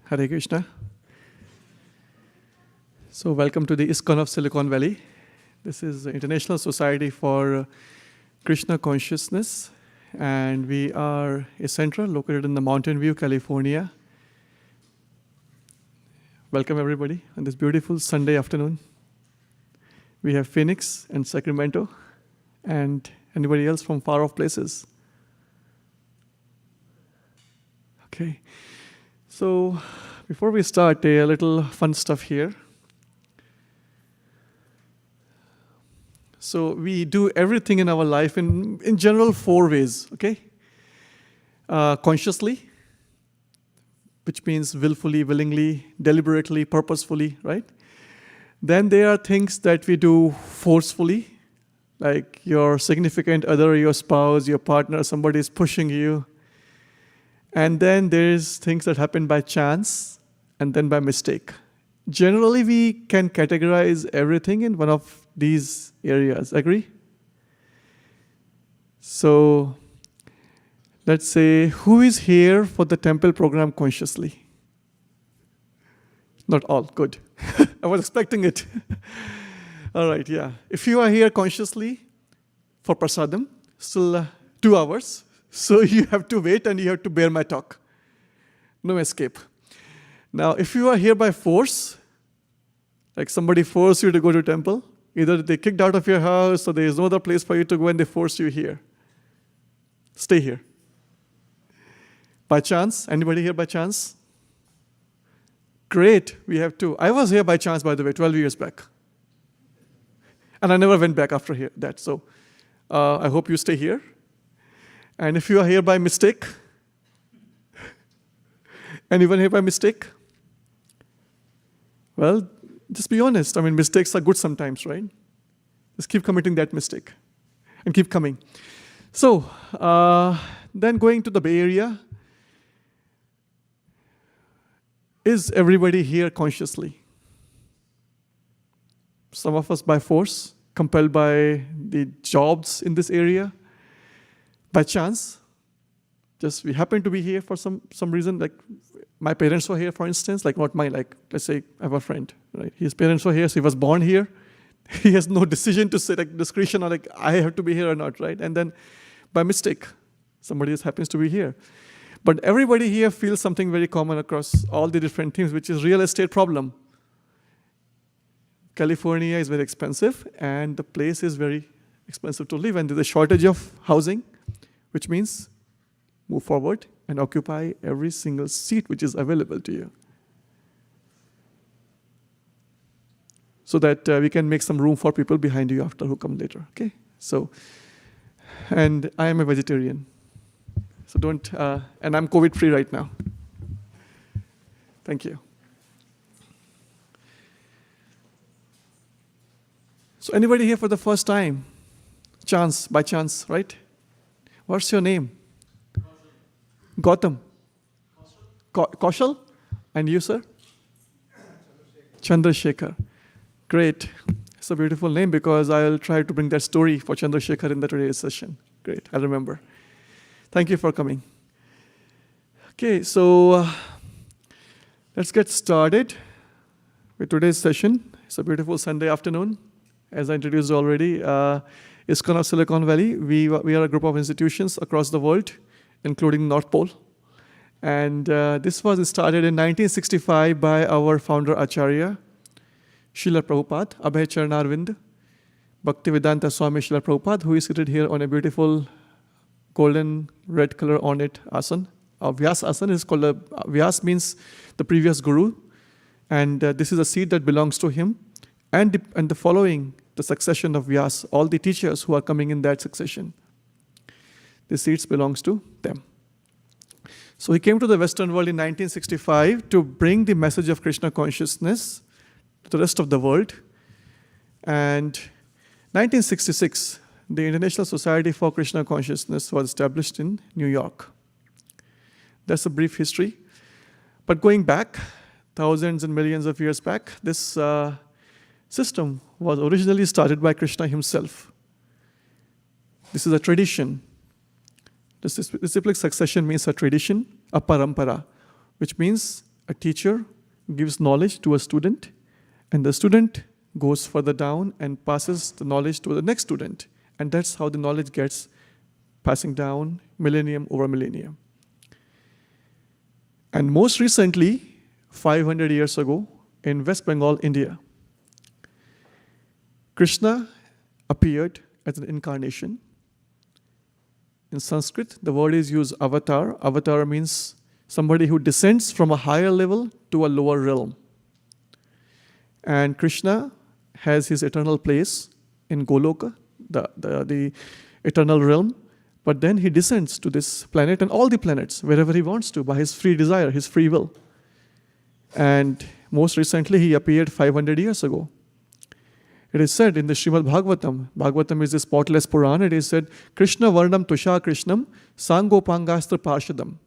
Hare Krishna. So welcome to the ISKCON of Silicon Valley. This is the International Society for Krishna Consciousness, and we are a center located in the Mountain View, California. Welcome everybody on this beautiful Sunday afternoon. We have Phoenix and Sacramento, and anybody else from far off places. Okay, so before we start, a little fun stuff here. So we do everything in our life in general 4 ways, okay? Consciously, which means willfully, willingly, deliberately, purposefully, right? Then there are things that we do forcefully, like your significant other, your spouse, your partner, somebody is pushing you. And then there's things that happen by chance and then by mistake. Generally, we can categorize everything in one of these areas. Agree? So, let's say, who is here for the temple program consciously? Not all. Good. I was expecting it. All right, yeah. If you are here consciously for prasadam, still 2 hours. So you have to wait and you have to bear my talk. No escape. Now, if you are here by force, like somebody forced you to go to temple, either they kicked out of your house or there is no other place for you to go and they force you here. Stay here. By chance? Anybody here by chance? Great, we have 2. I was here by chance, by the way, 12 years back. And I never went back after that. So I hope you stay here. And if you are here by mistake, anyone here by mistake? Well, just be honest. I mean, mistakes are good sometimes, right? Just keep committing that mistake and keep coming. So, then going to the Bay Area, is everybody here consciously? Some of us by force, compelled by the jobs in this area. By chance, just we happen to be here for some reason, like my parents were here, for instance, like not my, like, let's say I have a friend, right? His parents were here, so he was born here. He has no decision to say, like, discretion or like, I have to be here or not, right? And then by mistake, somebody else happens to be here. But everybody here feels something very common across all the different themes, which is real estate problem. California is very expensive, and the place is very expensive to live, and there's a shortage of housing, which means move forward and occupy every single seat which is available to you, so that we can make some room for people behind you after who come later, okay? So, and I am a vegetarian, so don't, and I'm COVID-free right now. Thank you. So anybody here for the first time? By chance, right? What's your name? Gautam. Kaushal? And you, sir? Chandrasekhar. Great. It's a beautiful name because I'll try to bring that story for Chandrasekhar in the today's session. Great, I'll remember. Thank you for coming. Okay, so let's get started with today's session. It's a beautiful Sunday afternoon. As I introduced already, ISKCON of Silicon Valley, we are a group of institutions across the world, including North Pole. And this was started in 1965 by our founder Acharya, Srila Prabhupada, Abhay Charanarvind, Bhaktivedanta Swami Srila Prabhupada, who is seated here on a beautiful golden red color ornate asan. Vyas asan is called, Vyas means the previous guru. And this is a seat that belongs to him. And the following, the succession of Vyas, all the teachers who are coming in that succession. The seats belongs to them. So he came to the Western world in 1965 to bring the message of Krishna consciousness to the rest of the world. And 1966, the International Society for Krishna Consciousness was established in New York. That's a brief history. But going back, thousands and millions of years back, this system was originally started by Krishna himself. This is a tradition. Disciplic succession means a tradition, a parampara, which means a teacher gives knowledge to a student, and the student goes further down and passes the knowledge to the next student. And that's how the knowledge gets passing down millennium over millennium. And most recently, 500 years ago, in West Bengal, India, Krishna appeared as an incarnation. In Sanskrit, the word is used avatar. Avatar means somebody who descends from a higher level to a lower realm. And Krishna has his eternal place in Goloka, the eternal realm. But then he descends to this planet and all the planets, wherever he wants to, by his free desire, his free will. And most recently, he appeared 500 years ago. It is said in the Srimad Bhagavatam, Bhagavatam is the spotless Purana, it is said, Krishna Varnam Tusha Krishnam Sangopangastra Parshadam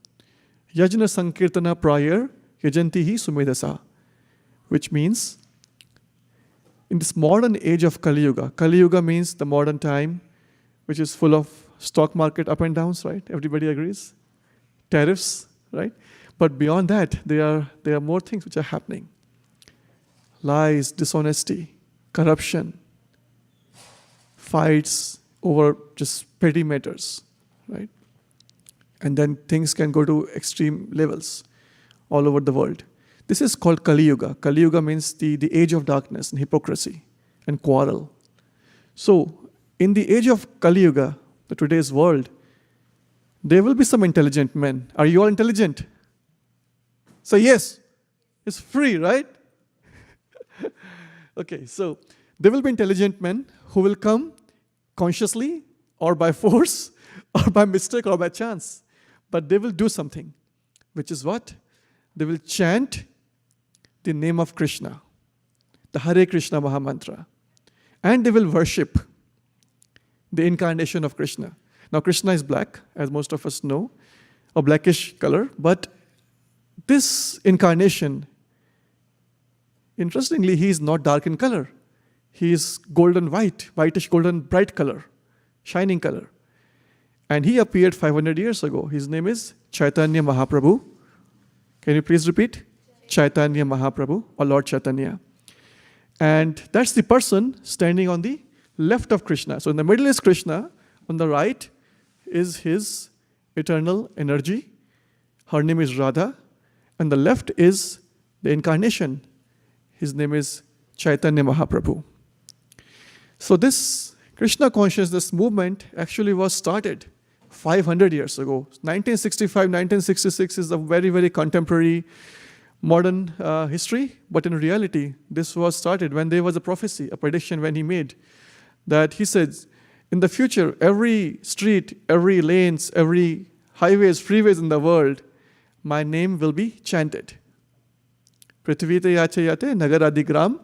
Yajna Sankirtana Prayer Yajantihi Sumedasa, which means, in this modern age of Kali Yuga, Kali Yuga means the modern time, which is full of stock market up and downs, right? Everybody agrees? Tariffs, right? But beyond that, there are more things which are happening. Lies, dishonesty, corruption, fights over just petty matters, right? And then things can go to extreme levels all over the world. This is called Kali Yuga. Kali Yuga means the age of darkness and hypocrisy and quarrel. So, in the age of Kali Yuga, today's world, there will be some intelligent men. Are you all intelligent? So yes, it's free, right? Okay, so there will be intelligent men who will come consciously or by force or by mistake or by chance. But they will do something, which is what? They will chant the name of Krishna, the Hare Krishna Mahamantra, and they will worship the incarnation of Krishna. Now, Krishna is black, as most of us know, a blackish color, but this incarnation, interestingly, he is not dark in color. He is golden white, whitish golden bright color, shining color. And he appeared 500 years ago. His name is Chaitanya Mahaprabhu. Can you please repeat? Chaitanya Mahaprabhu, or Lord Chaitanya. And that's the person standing on the left of Krishna. So in the middle is Krishna, on the right is his eternal energy. Her name is Radha. And the left is the incarnation. His name is Chaitanya Mahaprabhu. So this Krishna consciousness movement actually was started 500 years ago. 1965, 1966 is a very, very contemporary modern history. But in reality, this was started when there was a prophecy, a prediction when he made, that he said, in the future, every street, every lanes, every highways, freeways in the world, my name will be chanted. Prithvite yachayate nagaradigram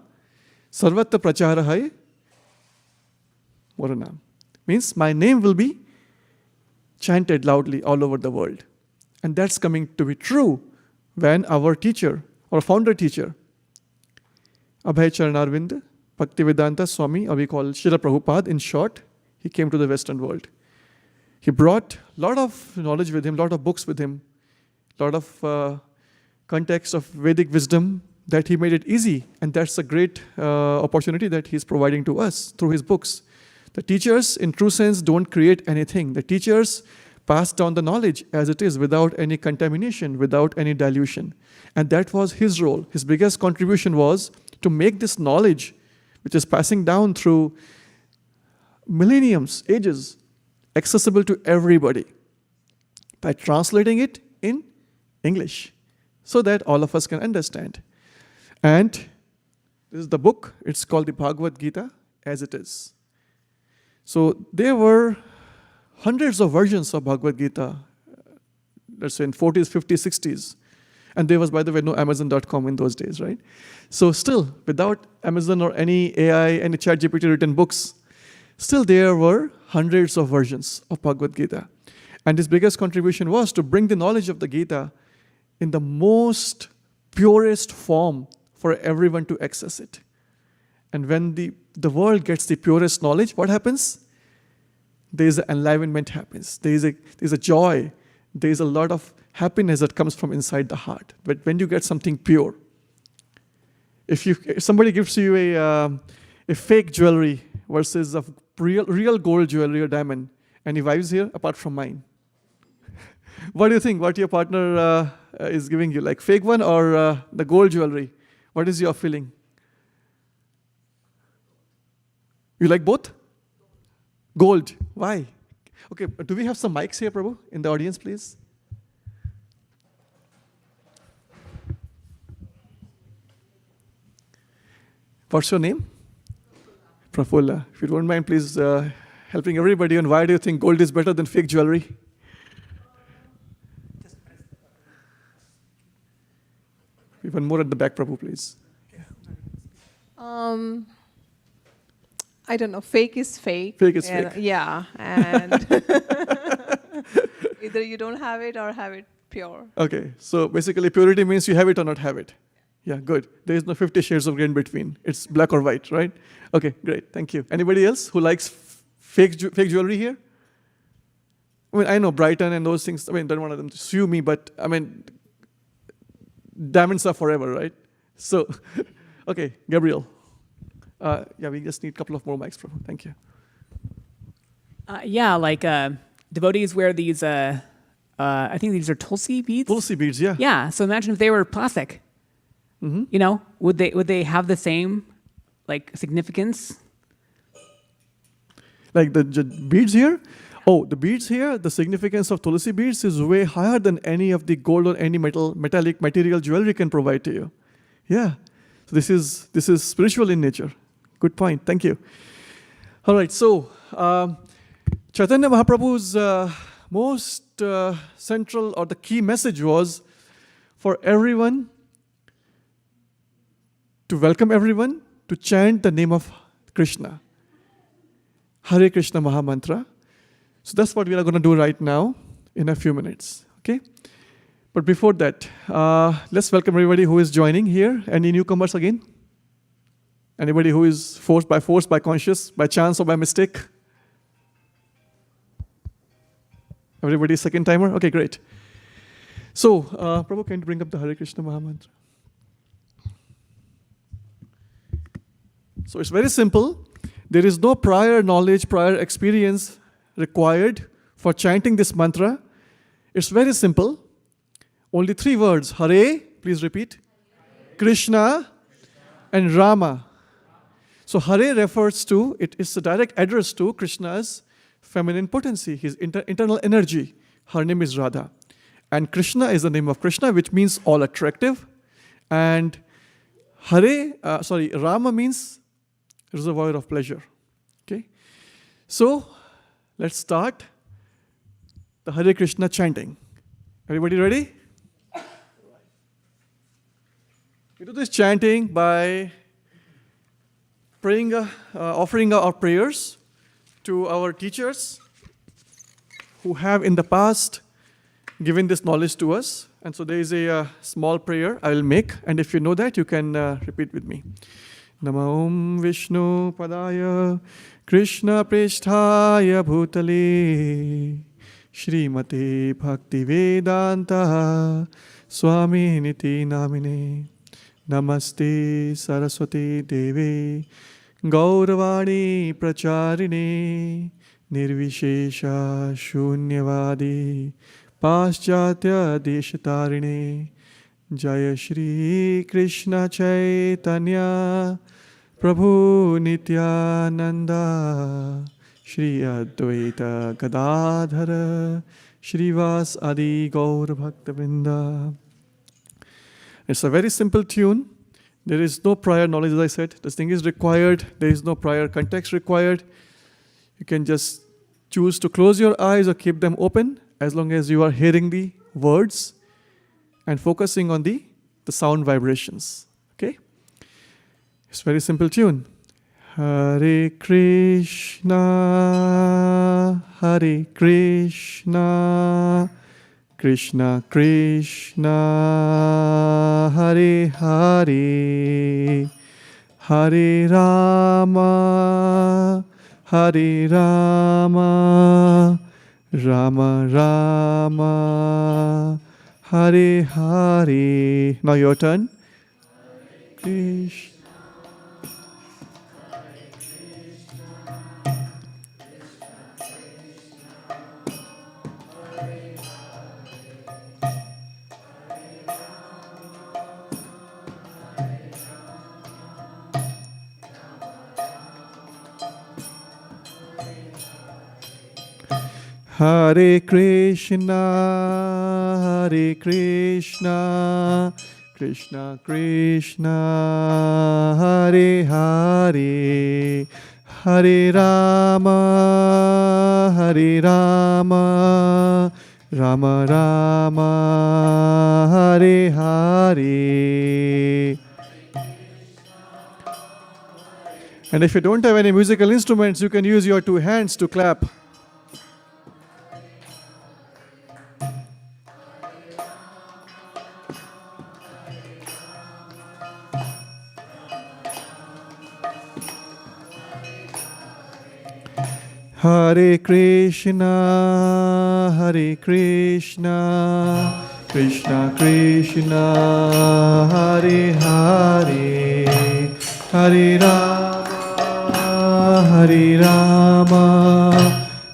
sarvatra pracharahai moranam. Means my name will be chanted loudly all over the world. And that's coming to be true when our teacher, our founder teacher, Abhay Charanarvind, Bhaktivedanta Swami, or we call Srila Prabhupada in short, he came to the Western world. He brought a lot of knowledge with him, a lot of books with him, a lot of context of Vedic wisdom that he made it easy. And that's a great opportunity that he's providing to us through his books. The teachers, in true sense, don't create anything. The teachers pass down the knowledge as it is without any contamination, without any dilution. And that was his role. His biggest contribution was to make this knowledge, which is passing down through millenniums, ages, accessible to everybody by translating it in English so that all of us can understand. And this is the book. It's called the Bhagavad Gita as it is. So there were hundreds of versions of Bhagavad Gita, let's say in 40s, 50s, 60s. And there was, by the way, no Amazon.com in those days, right? So still, without Amazon or any AI, any ChatGPT written books, still there were hundreds of versions of Bhagavad Gita. And his biggest contribution was to bring the knowledge of the Gita in the most purest form for everyone to access it. And when the world gets the purest knowledge, what happens? There is an enlivenment happens. There is a joy. There is a lot of happiness that comes from inside the heart. But when you get something pure, if somebody gives you a fake jewelry versus a real gold jewelry or diamond, any vibes here apart from mine? What do you think? What your partner is giving you, like fake one or the gold jewelry? What is your feeling? You like both? Gold. Why? Okay, do we have some mics here, Prabhu, in the audience, please? What's your name? Prafulla. If you don't mind, please helping everybody on why do you think gold is better than fake jewelry? One more at the back, Prabhu, please. I don't know. Fake is fake. Fake is fake. Yeah, and either you don't have it or have it pure. Okay, so basically purity means you have it or not have it. Yeah, good. There is no 50 shades of grey in between. It's black or white, right? Okay, great. Thank you. Anybody else who likes fake jewelry here? I mean, I know Brighton and those things. I mean, don't want them to sue me, but I mean, diamonds are forever, right? So, okay, Gabriel. Yeah, we just need a couple of more mics, Prabhu. Thank you. Yeah, like devotees wear these, I think these are tulsi beads. Tulsi beads, yeah. Yeah, so imagine if they were plastic. Mm-hmm. You know, would they have the same like significance? Like the beads here? Oh, the beads here, the significance of tulsi beads is way higher than any of the gold or any metallic material jewelry can provide to you. Yeah. So this is spiritual in nature. Good point. Thank you. All right. So Chaitanya Mahaprabhu's most central or the key message was for everyone to welcome everyone to chant the name of Krishna. Hare Krishna Mahamantra. So that's what we are going to do right now in a few minutes. Okay? But before that, let's welcome everybody who is joining here. Any newcomers again? Anybody who is by force, by conscious, by chance or by mistake? Everybody second timer? Okay, great. So, Prabhu, can you bring up the Hare Krishna Mahamantra? So it's very simple. There is no prior knowledge, prior experience required for chanting this mantra. It's very simple. Only 3 words. Hare, please repeat. Krishna and Rama. So Hare refers to, it's a direct address to Krishna's feminine potency, his internal energy. Her name is Radha. And Krishna is the name of Krishna, which means all attractive. And Rama means reservoir of pleasure. Okay? So, let's start the Hare Krishna chanting. Everybody ready? We do this chanting by praying, offering our prayers to our teachers who have in the past given this knowledge to us. And so there is a small prayer I will make, and if you know that, you can repeat with me. Nama Om Vishnu Padaya Krishna Prishthaya Bhutale Shrimate Bhakti Vedanta Swami Niti Namine Namaste Saraswati Deve Gauravani Pracharine Nirvishesha Shunyavadi Paschatya Deshatarine Jaya Shri Krishna Chaitanya Prabhu Nityananda Shri Advaita Gadadhara Shrivas Adi Gaur Bhaktavinda. It's a very simple tune. There is no prior knowledge, as I said. This thing is required. There is no prior context required. You can just choose to close your eyes or keep them open as long as you are hearing the words and focusing on the sound vibrations. Okay? It's a very simple tune. Hare Krishna, Hare Krishna, Krishna Krishna, Hare Hare, Hare Rama, Hare Rama, Rama Rama, Hare Hare. Now your turn. Krishna. Hare Krishna, Hare Krishna, Krishna Krishna, Hare Hare, Hare Rama, Hare Rama, Rama Rama, Hare Hare. And if you don't have any musical instruments, you can use your two hands to clap. Hare Krishna, Hare Krishna, Krishna Krishna, Hare Hare, Hare Rama, Hare Rama,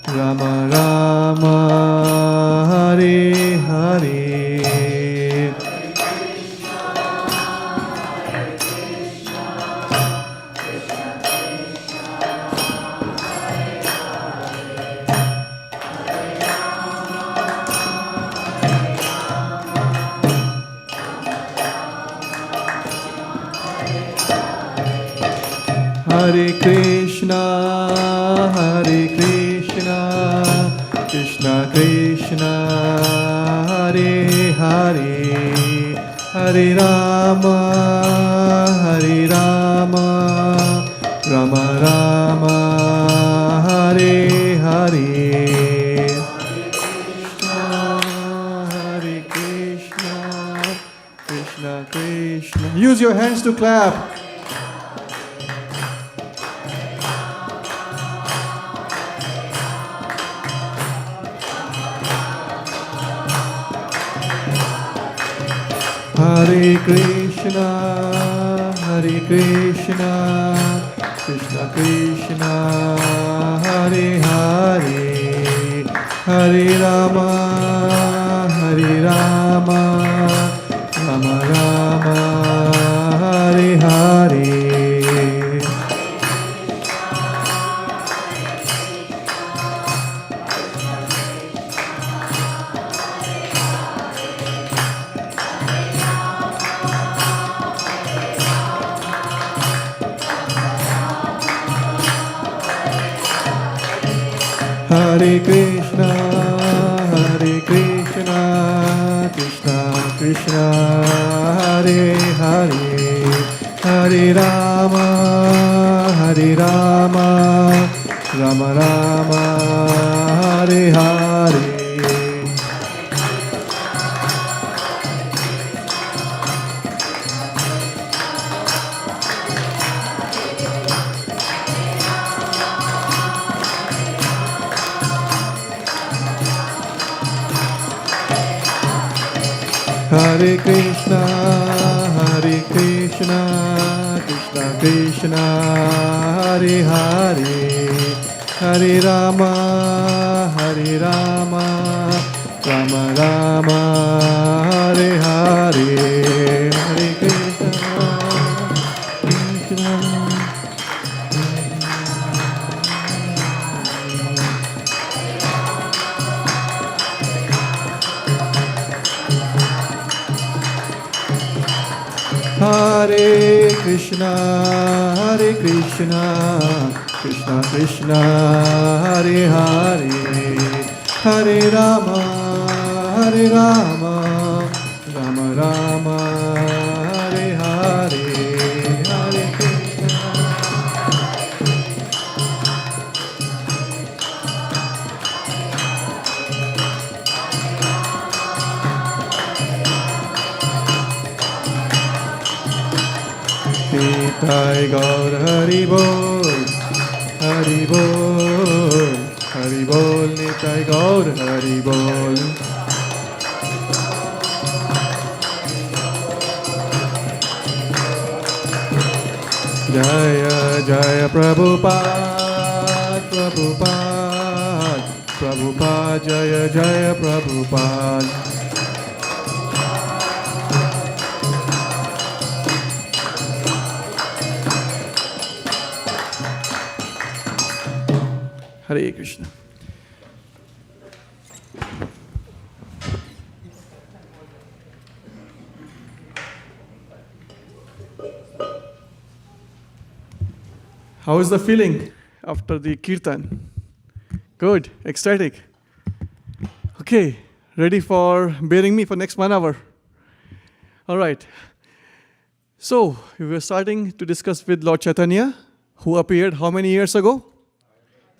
Rama Rama, Hare Hare. Hare Krishna, Hare Krishna, Krishna Krishna, Hare Hare, Hare Rama, Hare Rama, Rama Rama, Hare Hare. Hare Krishna, Krishna Krishna. Use your hands to clap. Hare Krishna, Hare Krishna, Krishna Krishna, Hare Hare, Hare Rama, Hare Rama, Rama Rama, Hare Hare. Hare Krishna, Hare Krishna, Krishna Krishna, Hare Hare, Hare Rama, Hare Rama, Rama Rama, Hare Hare. Hare Krishna, Hare Krishna, Krishna Krishna, Hare Hare, Hare Rama, Hare Rama, Rama Rama, Hare Hare, Hare Krishna, Krishna. Hare Krishna, Hare Krishna, Krishna Krishna, Hare Hare, Hare Rama, Hare Rama, Rama Rama, Hare Hare, Hare Krishna. Nitai Gaur Hari Bol, Hari Bol, Hari Bol, Nitai Gaur Hari Bol. Jaya Jaya Prabhupada, Prabhupada, Prabhupada, Jaya Jaya Prabhupada. Hare Krishna. How is the feeling after the Kirtan? Good, ecstatic. Okay, ready for bearing me for next 1 hour? All right. So, we were starting to discuss with Lord Chaitanya, who appeared how many years ago?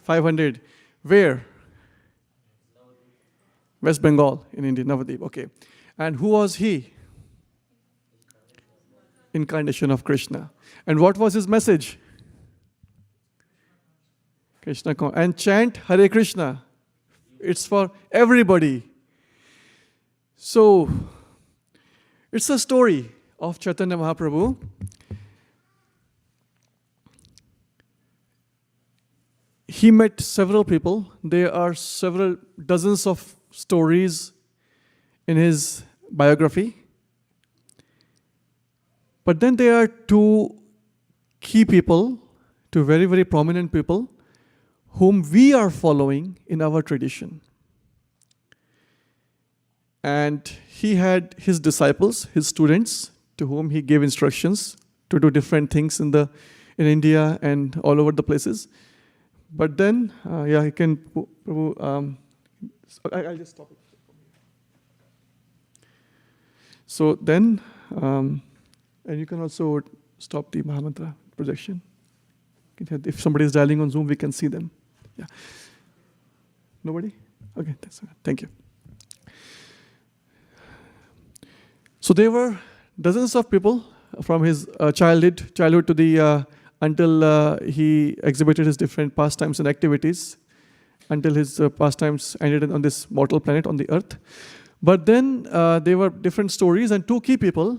500. Where? West Bengal, in India, Navadip. Okay. And who was he? Incarnation of Krishna. And what was his message? Krishna. And chant Hare Krishna. It's for everybody. So, it's a story of Chaitanya Mahaprabhu. He met several people. There are several dozens of stories in his biography. But then there are two key people, two very, very prominent people, whom we are following in our tradition. And he had his disciples, his students, to whom he gave instructions to do different things in India and all over the places. But then, he can. I'll just stop it. So then, and you can also stop the Mahamantra projection. If somebody is dialing on Zoom, we can see them. Yeah. Nobody? Okay, that's okay. Thank you. So there were dozens of people from his childhood to the until he exhibited his different pastimes and activities, until his pastimes ended on this mortal planet on the earth. But then there were different stories, and two key people,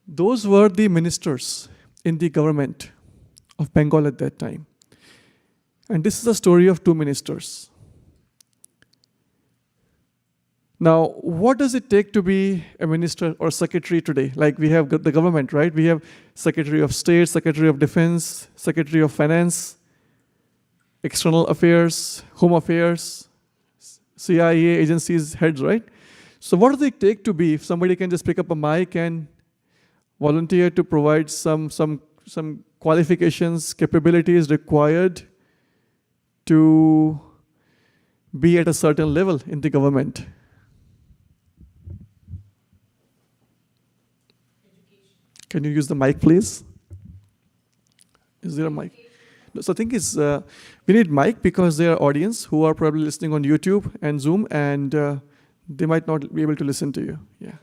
those were the ministers in the government of Bengal at that time. And this is a story of two ministers. Now, what does it take to be a minister or secretary today? Like we have the government, right? We have Secretary of State, Secretary of Defense, Secretary of Finance, External Affairs, Home Affairs, CIA agencies heads, right? So what does it take to be, if somebody can just pick up a mic and volunteer to provide some qualifications, capabilities required to be at a certain level in the government? Can you use the mic, please? Is there a mic? No, so I think we need mic because there are audience who are probably listening on YouTube and Zoom, and they might not be able to listen to you. Yeah.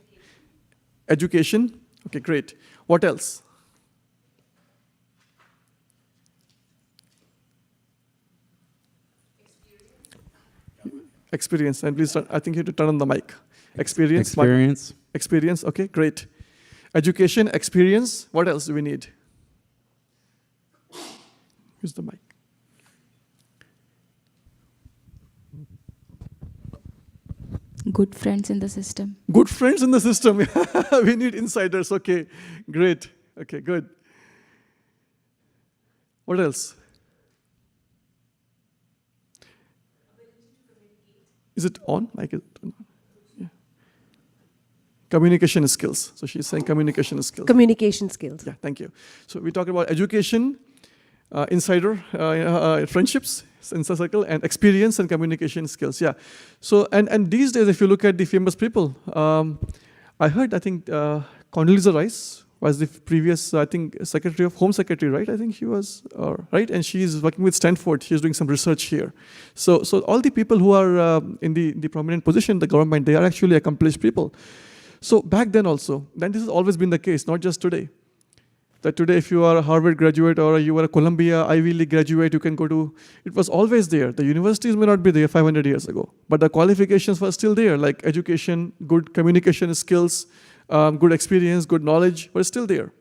Education? Okay, great. What else? Experience. And please, I think you have to turn on the mic. Experience. Experience. Okay, great. Education, experience. What else do we need? Use the mic. Good friends in the system. Good friends in the system. We need insiders. Okay, great. Okay, good. What else? Is it on? Like it? Yeah. Communication skills. So she's saying communication skills. Communication skills. Yeah, thank you. So we talked about education, insider friendships, insider circle, and experience and communication skills. Yeah. So and these days, if you look at the famous people, I think Condoleezza Rice was the previous, Secretary of Home Secretary, right? I think she was, right? And she's working with Stanford. She's doing some research here. So all the people who are in the prominent position in the government, they are actually accomplished people. So back then also, then this has always been the case, not just today. That today, if you are a Harvard graduate or you are a Columbia Ivy League graduate, you can go to, it was always there. The universities may not be there 500 years ago, but the qualifications were still there, like education, good communication skills, good experience, good knowledge, were still there.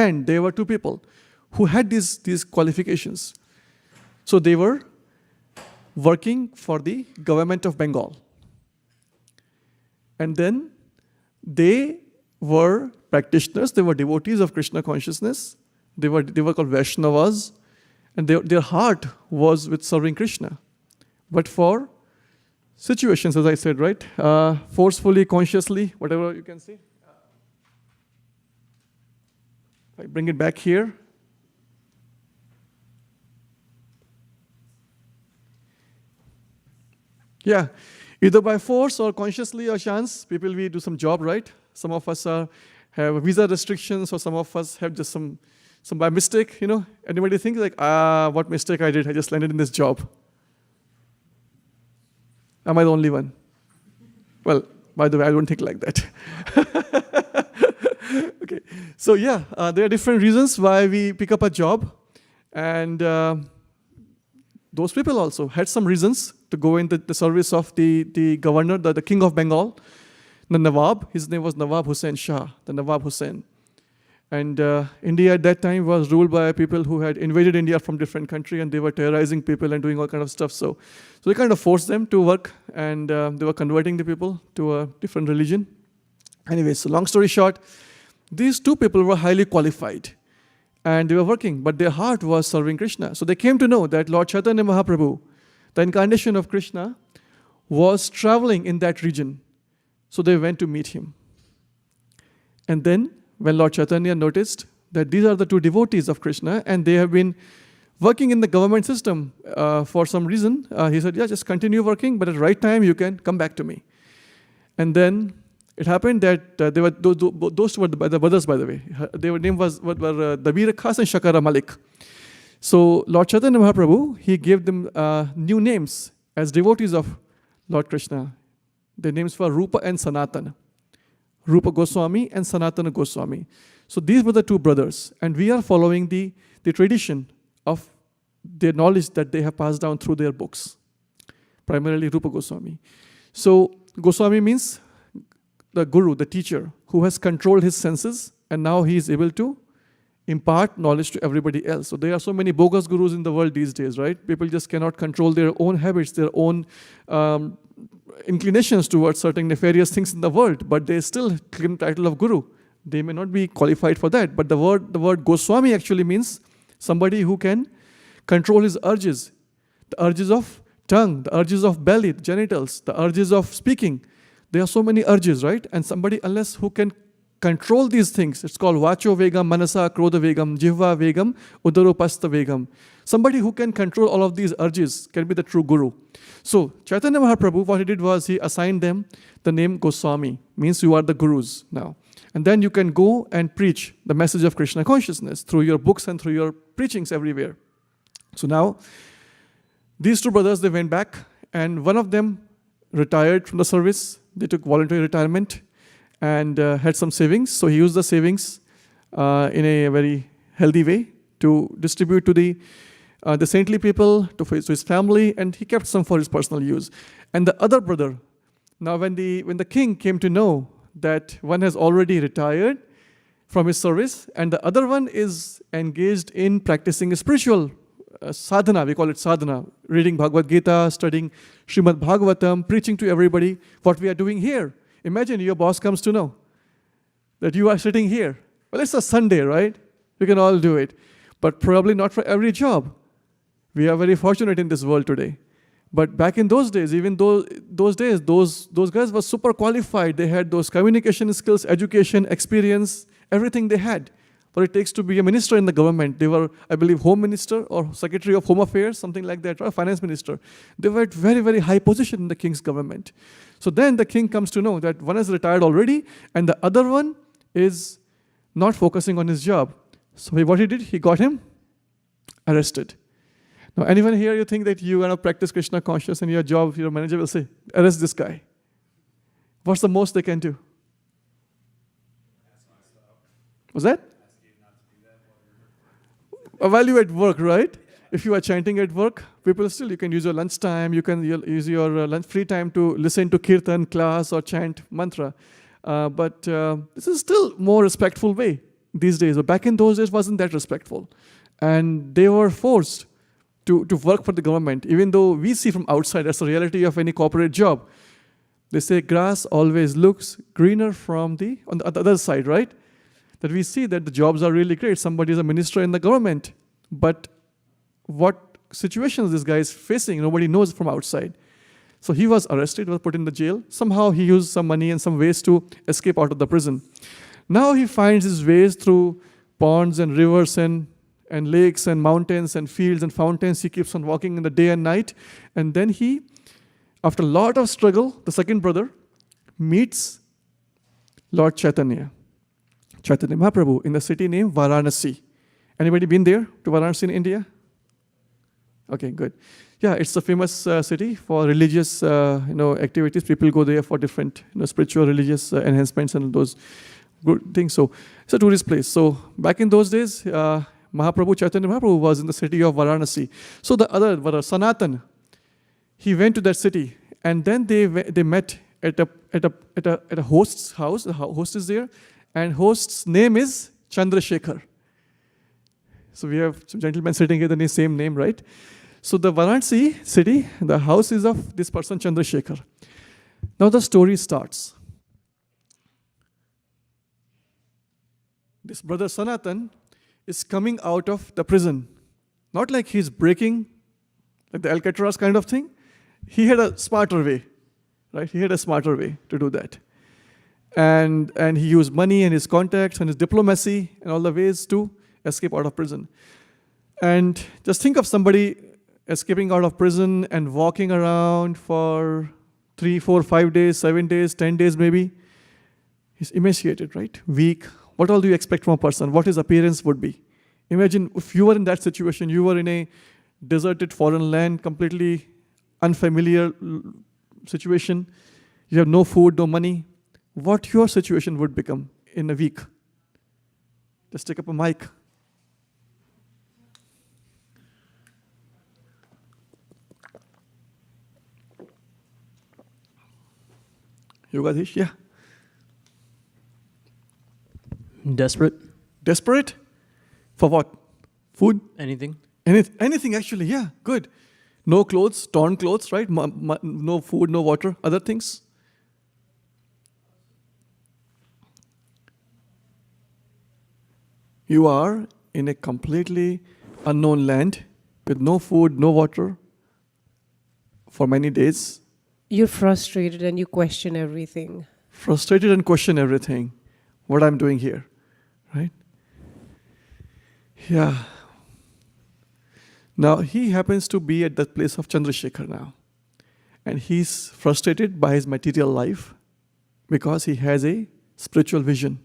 And there were two people who had these qualifications. So they were working for the government of Bengal. And then they were practitioners, they were devotees of Krishna consciousness. They were called Vaishnavas. And their heart was with serving Krishna. But for situations, as I said, right? Forcefully, consciously, whatever you can say. I bring it back here. Yeah, either by force or consciously or chance, people we do some job, right? Some of us have visa restrictions, or some of us have just some by mistake, Anybody think like, what mistake I did? I just landed in this job. Am I the only one? Well, by the way, I don't think like that. Okay, so yeah, there are different reasons why we pick up a job, and those people also had some reasons to go in the service of the governor, the king of Bengal, the Nawab. His name was Nawab Hussain Shah, the Nawab Hussain. And India at that time was ruled by people who had invaded India from different countries, and they were terrorizing people and doing all kind of stuff. So they kind of forced them to work, and they were converting the people to a different religion. Anyway, so long story short, these two people were highly qualified, and they were working, but their heart was serving Krishna. So they came to know that Lord Chaitanya Mahaprabhu, the incarnation of Krishna, was traveling in that region. So they went to meet him. And then when Lord Chaitanya noticed that these are the two devotees of Krishna and they have been working in the government system for some reason, he said, yeah, just continue working, but at the right time you can come back to me. And then it happened that they were those were the brothers, by the way. Their name were Dabir Khas and Shakara Malik. So Lord Chaitanya Mahaprabhu, he gave them new names as devotees of Lord Krishna. Their names were Rupa and Sanatan. Rupa Goswami and Sanatana Goswami. So these were the two brothers, and we are following the tradition of their knowledge that they have passed down through their books, primarily Rupa Goswami. So Goswami means the guru, the teacher, who has controlled his senses, and now he is able to impart knowledge to everybody else. So there are so many bogus gurus in the world these days, right? People just cannot control their own habits, their own inclinations towards certain nefarious things in the world, but they still claim the title of guru. They may not be qualified for that, but the word Goswami actually means somebody who can control his urges, the urges of tongue, the urges of belly, the genitals, the urges of speaking. There are so many urges, right? And somebody, unless who can control these things, it's called Vacho Vegam, Manasa Krodha Vegam, Jihva Vegam, Udaropasta Vegam. Somebody who can control all of these urges can be the true guru. So Chaitanya Mahaprabhu, what he did was he assigned them the name Goswami, means you are the gurus now. And then you can go and preach the message of Krishna consciousness through your books and through your preachings everywhere. So now, these two brothers, they went back, and one of them retired from the service. They took voluntary retirement and had some savings. So he used the savings in a very healthy way to distribute to the saintly people, to his family, and he kept some for his personal use. And the other brother, now when the king came to know that one has already retired from his service and the other one is engaged in practicing a spiritual sadhana, we call it sadhana, reading Bhagavad Gita, studying Srimad Bhagavatam, preaching to everybody what we are doing here. Imagine your boss comes to know that you are sitting here. Well, it's a Sunday, right? We can all do it, but probably not for every job. We are very fortunate in this world today. But back in those days, even those guys were super qualified. They had those communication skills, education, experience, everything they had. What it takes to be a minister in the government. They were, I believe, Home Minister or Secretary of Home Affairs, something like that, or Finance Minister. They were at very, very high position in the king's government. So then the king comes to know that one is retired already and the other one is not focusing on his job. So what he did, he got him arrested. Now, anyone here, you think that you're going to practice Krishna consciousness and your job, your manager will say, arrest this guy. What's the most they can do? Was that? While you're at work, right? If you are chanting at work, people still, you can use your lunch time, you can use your lunch free time to listen to Kirtan class or chant mantra. But this is still more respectful way. these days. But back in those days, wasn't that respectful. And they were forced to work for the government, even though we see from outside, that's the reality of any corporate job. They say grass always looks greener on the other side, right? That we see that the jobs are really great. Somebody is a minister in the government. But what situations this guy is facing, nobody knows from outside. So he was arrested, was put in the jail. Somehow he used some money and some ways to escape out of the prison. Now he finds his ways through ponds and rivers and lakes and mountains and fields and fountains. He keeps on walking in the day and night. And then he, after a lot of struggle, the second brother meets Lord Chaitanya Mahaprabhu in the city named Varanasi. Anybody been there to Varanasi in India? Okay, good. Yeah, it's a famous city for religious activities. People go there for different spiritual, religious enhancements and those good things. So it's a tourist place. So back in those days, Chaitanya Mahaprabhu was in the city of Varanasi. So the other brother, Sanatan, he went to that city, and then they met at a host's house. The host is there, and host's name is Chandrasekhar. So we have some gentlemen sitting here, the same name, right? So the Varanasi city, the house is of this person, Chandrasekhar. Now the story starts. This brother Sanatan is coming out of the prison. Not like he's breaking, like the Alcatraz kind of thing. He had a smarter way, right? He had a smarter way to do that. And he used money and his contacts and his diplomacy and all the ways to escape out of prison. And just think of somebody escaping out of prison and walking around for 3, 4, 5 days, 7 days, 10 days maybe. He's emaciated, right? Weak. What all do you expect from a person? What his appearance would be? Imagine if you were in that situation, you were in a deserted foreign land, completely unfamiliar situation. You have no food, no money. What your situation would become in a week? Just take up a mic. Yogadhish, yeah. Desperate. Desperate? For what? Food? Anything. Anything actually, yeah, good. No clothes, torn clothes, right? No food, no water, other things. You are in a completely unknown land with no food, no water for many days. You're frustrated and you question everything. Frustrated and question everything. What I'm doing here, right? Yeah. Now, he happens to be at that place of Chandrasekhar now. And he's frustrated by his material life because he has a spiritual vision.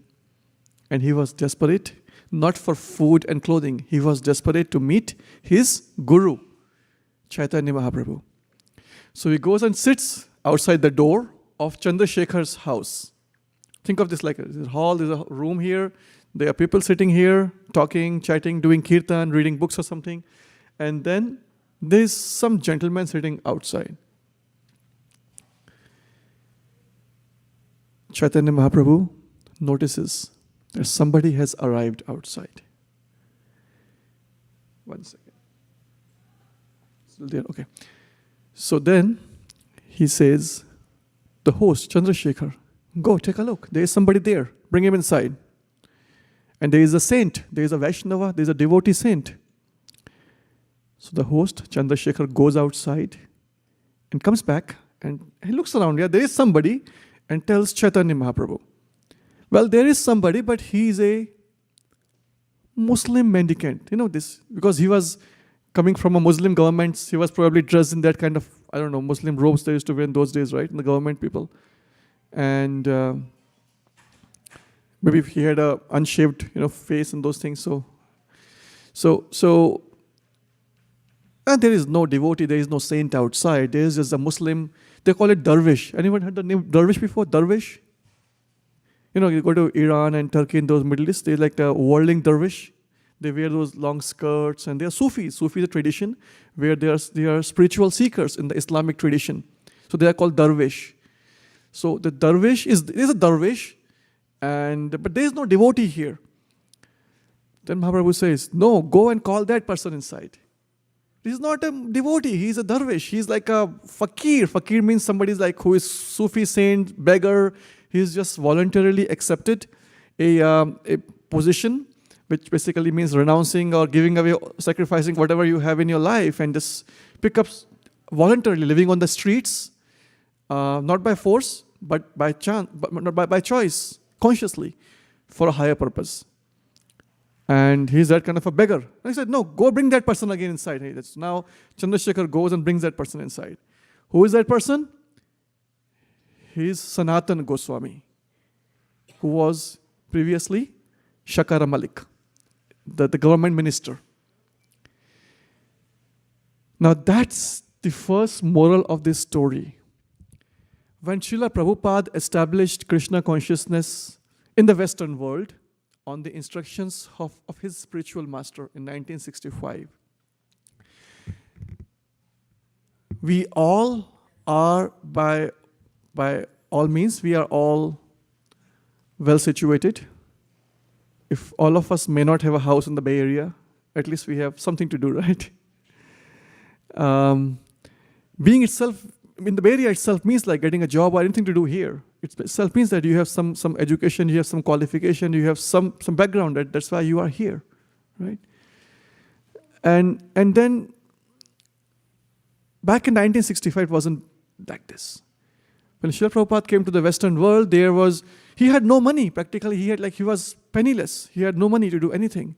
And he was desperate, not for food and clothing. He was desperate to meet his guru, Chaitanya Mahaprabhu. So he goes and sits outside the door of Chandrasekhar's house. Think of this like a hall, there's a room here. There are people sitting here, talking, chatting, doing Kirtan, reading books or something. And then there's some gentleman sitting outside. Chaitanya Mahaprabhu notices that somebody has arrived outside. 1 second. Still there? Okay. So then he says, the host, Chandrasekhar, go take a look. There is somebody there. Bring him inside. And there is a saint. There is a Vaishnava. There is a devotee saint. So the host, Chandrasekhar, goes outside and comes back and he looks around. Yeah, there is somebody, and tells Chaitanya Mahaprabhu, well, there is somebody, but he is a Muslim mendicant. You know this, because he was coming from a Muslim government. He was probably dressed in that kind of, Muslim robes they used to wear in those days, right? In the government people. And maybe he had a unshaved, face and those things. So and there is no devotee, there is no saint outside. There is just a Muslim. They call it Darwish. Anyone heard the name Darwish before? Darwish? You go to Iran and Turkey and those Middle East, they're like the whirling Darwish. They wear those long skirts, and they are Sufis. Sufi is a tradition where they are spiritual seekers in the Islamic tradition. So they are called Darwish. So the Darwish is a Darwish, but there is no devotee here. Then Mahaprabhu says, no, go and call that person inside. He's not a devotee, he's a darvish. He's like a fakir. Fakir means somebody who is Sufi saint, beggar. He's just voluntarily accepted a position, which basically means renouncing or giving away, sacrificing whatever you have in your life, and just pick up voluntarily living on the streets, not by force, but by chance, but by choice, consciously, for a higher purpose. And he's that kind of a beggar. And he said, no, go bring that person again inside. Hey, that's now Chandrasekhar goes and brings that person inside. Who is that person? He's Sanatan Goswami, who was previously Shakara Malik, the government minister. Now that's the first moral of this story. When Srila Prabhupada established Krishna consciousness in the Western world, on the instructions of his spiritual master in 1965. We all are, by all means, we are all well situated. If all of us may not have a house in the Bay Area, at least we have something to do, right? Being itself, in the Bay Area itself means like getting a job or anything to do here. It itself means that you have some education, you have some qualification, you have some background. That's why you are here, right? And then back in 1965, it wasn't like this. When Srila Prabhupada came to the Western world, he had no money practically. He was penniless. He had no money to do anything.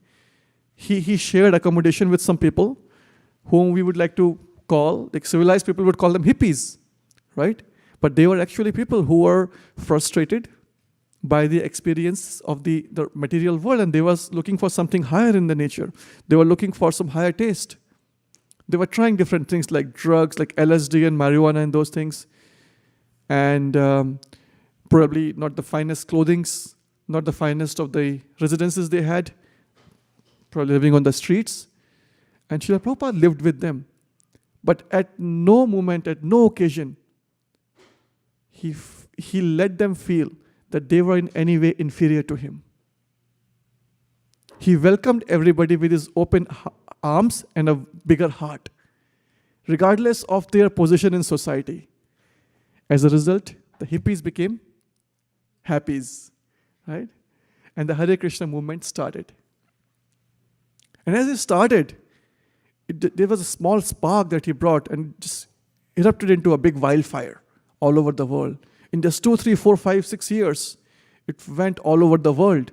He shared accommodation with some people whom we would like to call, like civilized people would call them hippies, right? But they were actually people who were frustrated by the experience of the material world, and they were looking for something higher in the nature. They were looking for some higher taste. They were trying different things like drugs, like LSD and marijuana and those things. And probably not the finest clothings, not the finest of the residences they had, probably living on the streets. And Srila Prabhupada lived with them. But at no moment, at no occasion, he let them feel that they were in any way inferior to him. He welcomed everybody with his open arms and a bigger heart, regardless of their position in society. As a result, the hippies became happies, right? And the Hare Krishna movement started. And as it started, there was a small spark that he brought and just erupted into a big wildfire all over the world. In just 2, 3, 4, 5, 6 years, it went all over the world.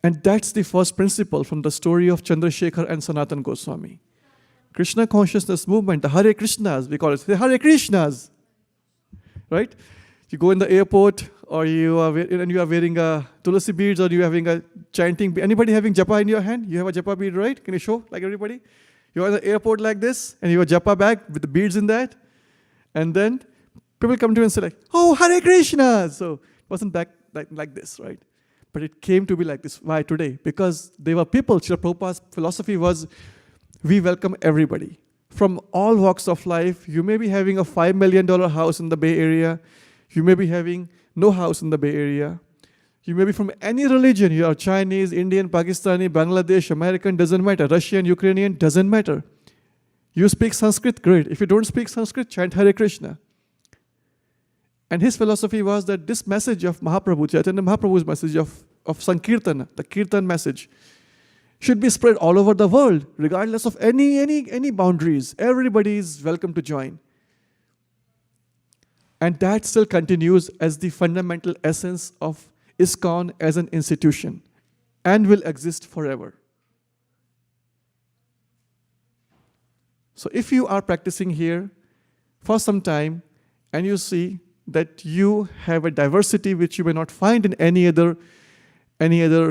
And that's the first principle from the story of Chandrasekhar and Sanatan Goswami. Krishna consciousness movement, the Hare Krishnas, we call it the Hare Krishnas, right? You go in the airport, or you are wearing a tulasi beads, or you are having a chanting. Anybody having japa in your hand? You have a japa bead, right? Can you show, like everybody? You are in the airport like this, and you have a japa bag with the beads in that. And then people come to you and say like, oh, Hare Krishna! So it wasn't like this, right? But it came to be like this. Why today? Because they were people. Srila Prabhupada's philosophy was, we welcome everybody. From all walks of life. You may be having a $5 million house in the Bay Area. You may be having no house in the Bay Area. You may be from any religion. You are Chinese, Indian, Pakistani, Bangladesh, American, doesn't matter. Russian, Ukrainian, doesn't matter. You speak Sanskrit, great. If you don't speak Sanskrit, chant Hare Krishna. And his philosophy was that this message of Mahaprabhu, Chaitanya Mahaprabhu's message of Sankirtan, the Kirtan message, should be spread all over the world, regardless of any boundaries. Everybody is welcome to join. And that still continues as the fundamental essence of ISKCON as an institution, and will exist forever. So if you are practicing here for some time, and you see that you have a diversity which you may not find in any other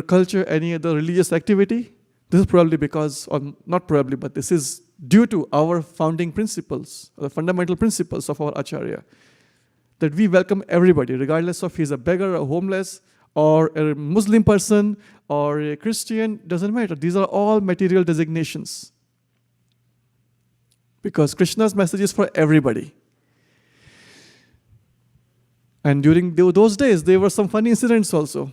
culture, any other religious activity, this is probably because, or not probably, but this is due to our founding principles, the fundamental principles of our Acharya, that we welcome everybody, regardless of he's a beggar, a homeless, or a Muslim person, or a Christian, doesn't matter. These are all material designations. Because Krishna's message is for everybody. And during those days, there were some funny incidents also.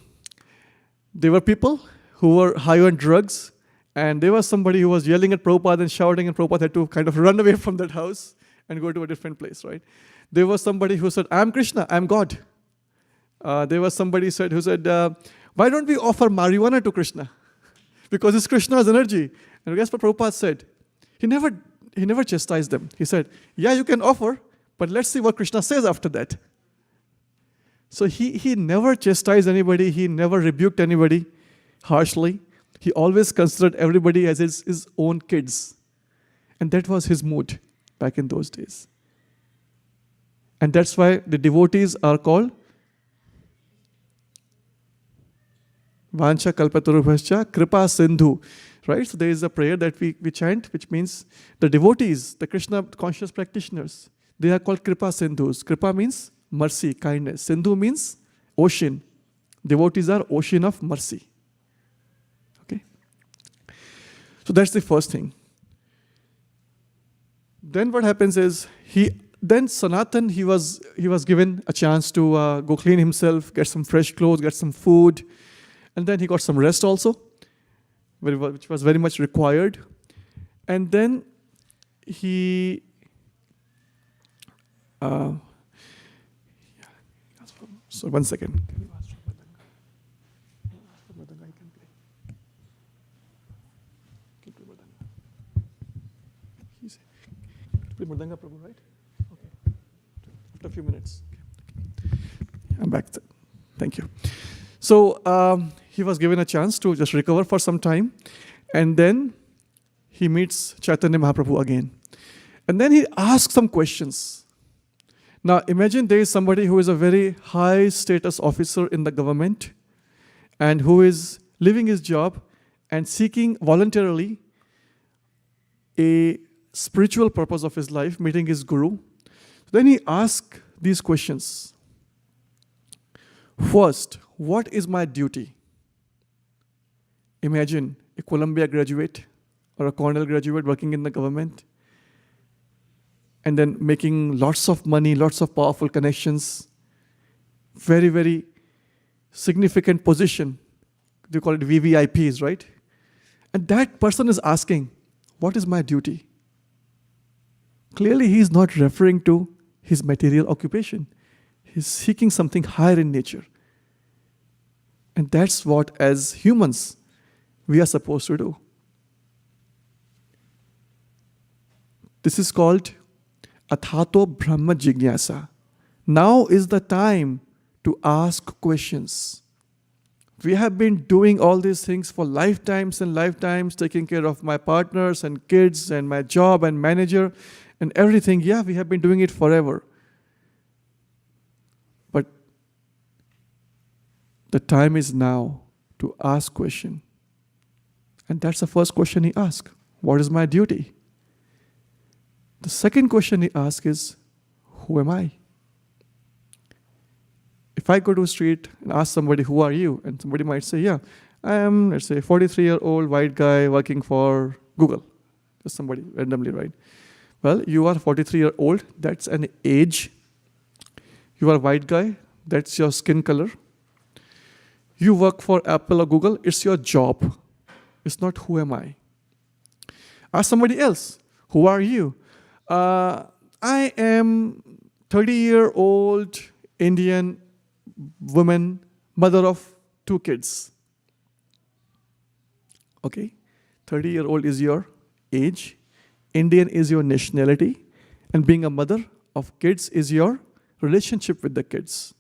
There were people who were high on drugs, and there was somebody who was yelling at Prabhupada and shouting, and Prabhupada had to kind of run away from that house and go to a different place, right? There was somebody who said, I'm Krishna, I'm God. There was somebody who said, why don't we offer marijuana to Krishna? Because it's Krishna's energy. And guess what Prabhupada said? He never chastised them. He said, yeah, you can offer, but let's see what Krishna says after that. So he never chastised anybody. He never rebuked anybody harshly. He always considered everybody as his own kids. And that was his mood back in those days. And that's why the devotees are called Vancha kalpatarubhascha kripa sindhu. Right? So there is a prayer that we chant, which means the devotees, the Krishna conscious practitioners, they are called kripa sindhus. Kripa means mercy, kindness. Sindhu means ocean. Devotees are ocean of mercy. Okay? So that's the first thing. Then what happens is, Sanatan, he was given a chance to go clean himself, get some fresh clothes, get some food, and then he got some rest also, which was very much required. And then he so one second. Play Mridanga, Prabhu, right? Okay. After a few minutes. I'm back. Thank you. So he was given a chance to just recover for some time. And then he meets Chaitanya Mahaprabhu again. And then he asks some questions. Now imagine there is somebody who is a very high status officer in the government and who is leaving his job and seeking voluntarily a spiritual purpose of his life, meeting his guru. Then he asks these questions. First, what is my duty? Imagine a Columbia graduate or a Cornell graduate working in the government and then making lots of money, lots of powerful connections, very, very significant position. They call it VVIPs, right? And that person is asking, what is my duty? Clearly, he is not referring to his material occupation. He's seeking something higher in nature. And that's what, as humans, we are supposed to do. This is called Athato Brahma Jignasa. Now is the time to ask questions. We have been doing all these things for lifetimes and lifetimes, taking care of my partners and kids and my job and manager and everything. Yeah, we have been doing it forever. But the time is now to ask question. And that's the first question he asked. What is my duty? The second question he asked is, who am I? If I go to the street and ask somebody, who are you? And somebody might say, yeah, I am, let's say, a 43-year-old white guy working for Google. Just somebody randomly, right? Well, you are 43-year-old, that's an age. You are a white guy, that's your skin color. You work for Apple or Google, it's your job. It's not who am I. Ask somebody else, who are you? I am 30-year-old Indian woman, mother of 2 kids. Okay, 30-year-old is your age, Indian is your nationality, and being a mother of kids is your relationship with the kids.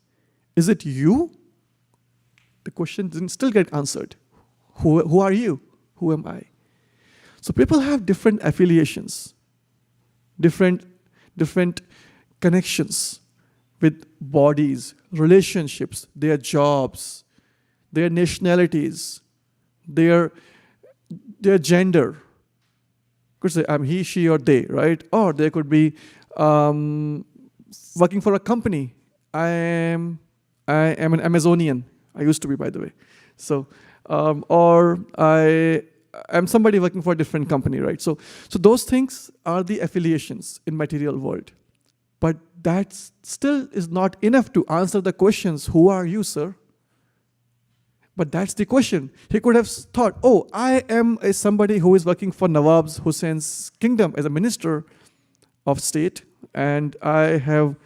Is it you? The question didn't still get answered. Who are you? Who am I? So people have different affiliations, different connections with bodies, relationships, their jobs, their nationalities, their gender. Could say I'm he, she, or they, right? Or they could be working for a company. I am an Amazonian. I used to be, by the way. So, or I am somebody working for a different company, right? So those things are the affiliations in material world. But that still is not enough to answer the questions, who are you, sir? But that's the question. He could have thought, oh, I am somebody who is working for Nawab Hussein's kingdom as a minister of state, and I have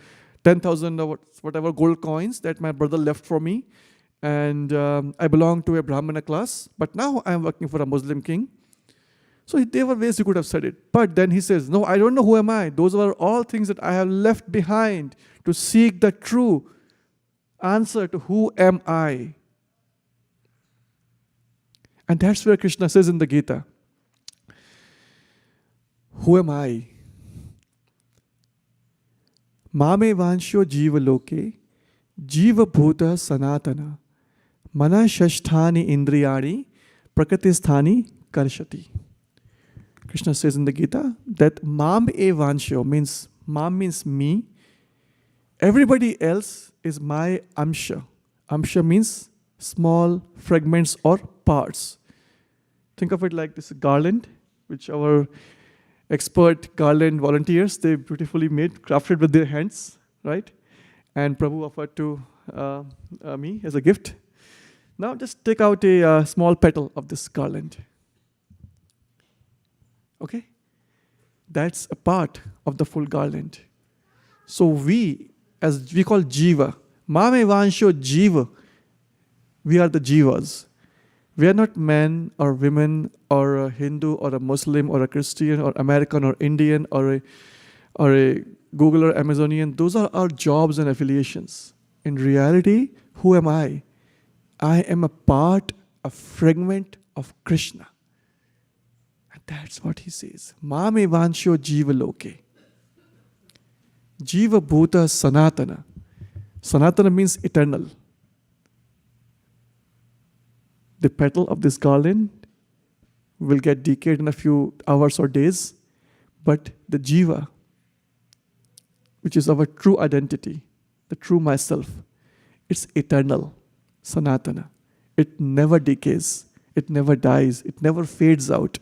10,000 or whatever gold coins that my brother left for me, and I belong to a Brahmana class, but now I am working for a Muslim king. So there were ways he could have said it. But then he says, no, I don't know who am I. Those are all things that I have left behind to seek the true answer to who am I. And that's where Krishna says in the Gita, who am I? Mame vansho jiva loke, jiva bhuta sanatana, mana shashthani indriyani, prakritisthani karshati. Krishna says in the Gita that mam e vansho means, mam means me. Everybody else is my amsha. Amsha means small fragments or parts. Think of it like this garland, which our expert garland volunteers, they beautifully made, crafted with their hands, right? And Prabhu offered to me as a gift. Now just take out a small petal of this garland. Okay? That's a part of the full garland. So we, as we call jiva, mame vansho jiva, we are the jivas. We are not men or women or a Hindu or a Muslim or a Christian or American or Indian or a Google or Amazonian. Those are our jobs and affiliations. In reality, who am I? I am a part, a fragment of Krishna. And that's what he says. Mame vansho jiva loke. Jiva bhuta sanatana. Sanatana means eternal. The petal of this garland will get decayed in a few hours or days, but the jiva, which is our true identity, the true myself, it's eternal, sanatana. It never decays, it never dies, it never fades out.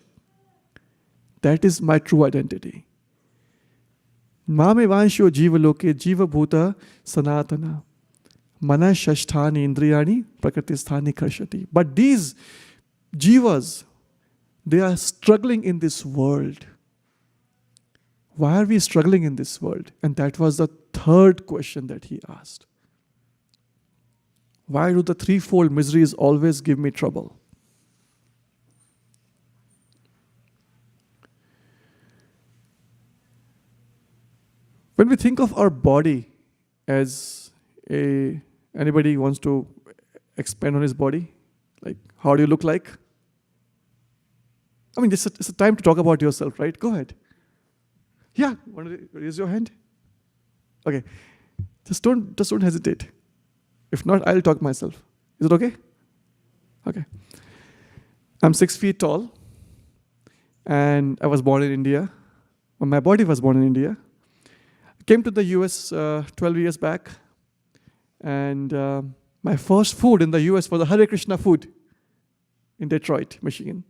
That is my true identity. Mame vansho jiva loke jiva bhuta sanatana. Mana shashthani indriyani prakritisthani karshati. But these jivas, they are struggling in this world. Why are we struggling in this world? And that was the third question that he asked. Why do the threefold miseries always give me trouble? When we think of our body as anybody wants to expand on his body? Like, how do you look like? I mean, it's a time to talk about yourself, right? Go ahead. Yeah, want to raise your hand? Okay. Just don't hesitate. If not, I'll talk myself. Is it okay? Okay. I'm 6 feet tall, and I was born in India. Well, my body was born in India. I came to the US 12 years back. And my first food in the US was the Har Krishna food in Detroit, Michigan.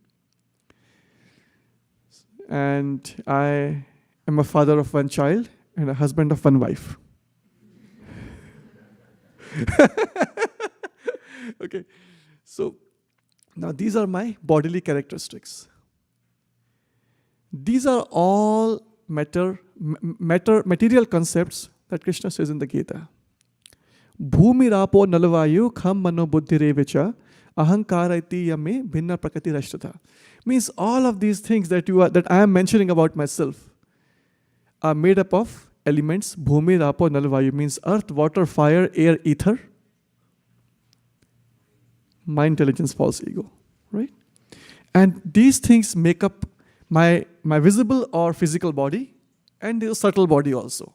And I am a father of one child and a husband of one wife. Okay, so now these are my bodily characteristics. These are all material concepts that Krishna says in the Gita. Bhumi rapo nalvayu kham mano buddhi revicha ahankaraiti yame bhinna prakriti rashtata. Means all of these things that I am mentioning about myself are made up of elements. Bhumi rapo nalvayu means earth, water, fire, air, ether. My intelligence, false ego, right? And these things make up my visible or physical body and the subtle body also.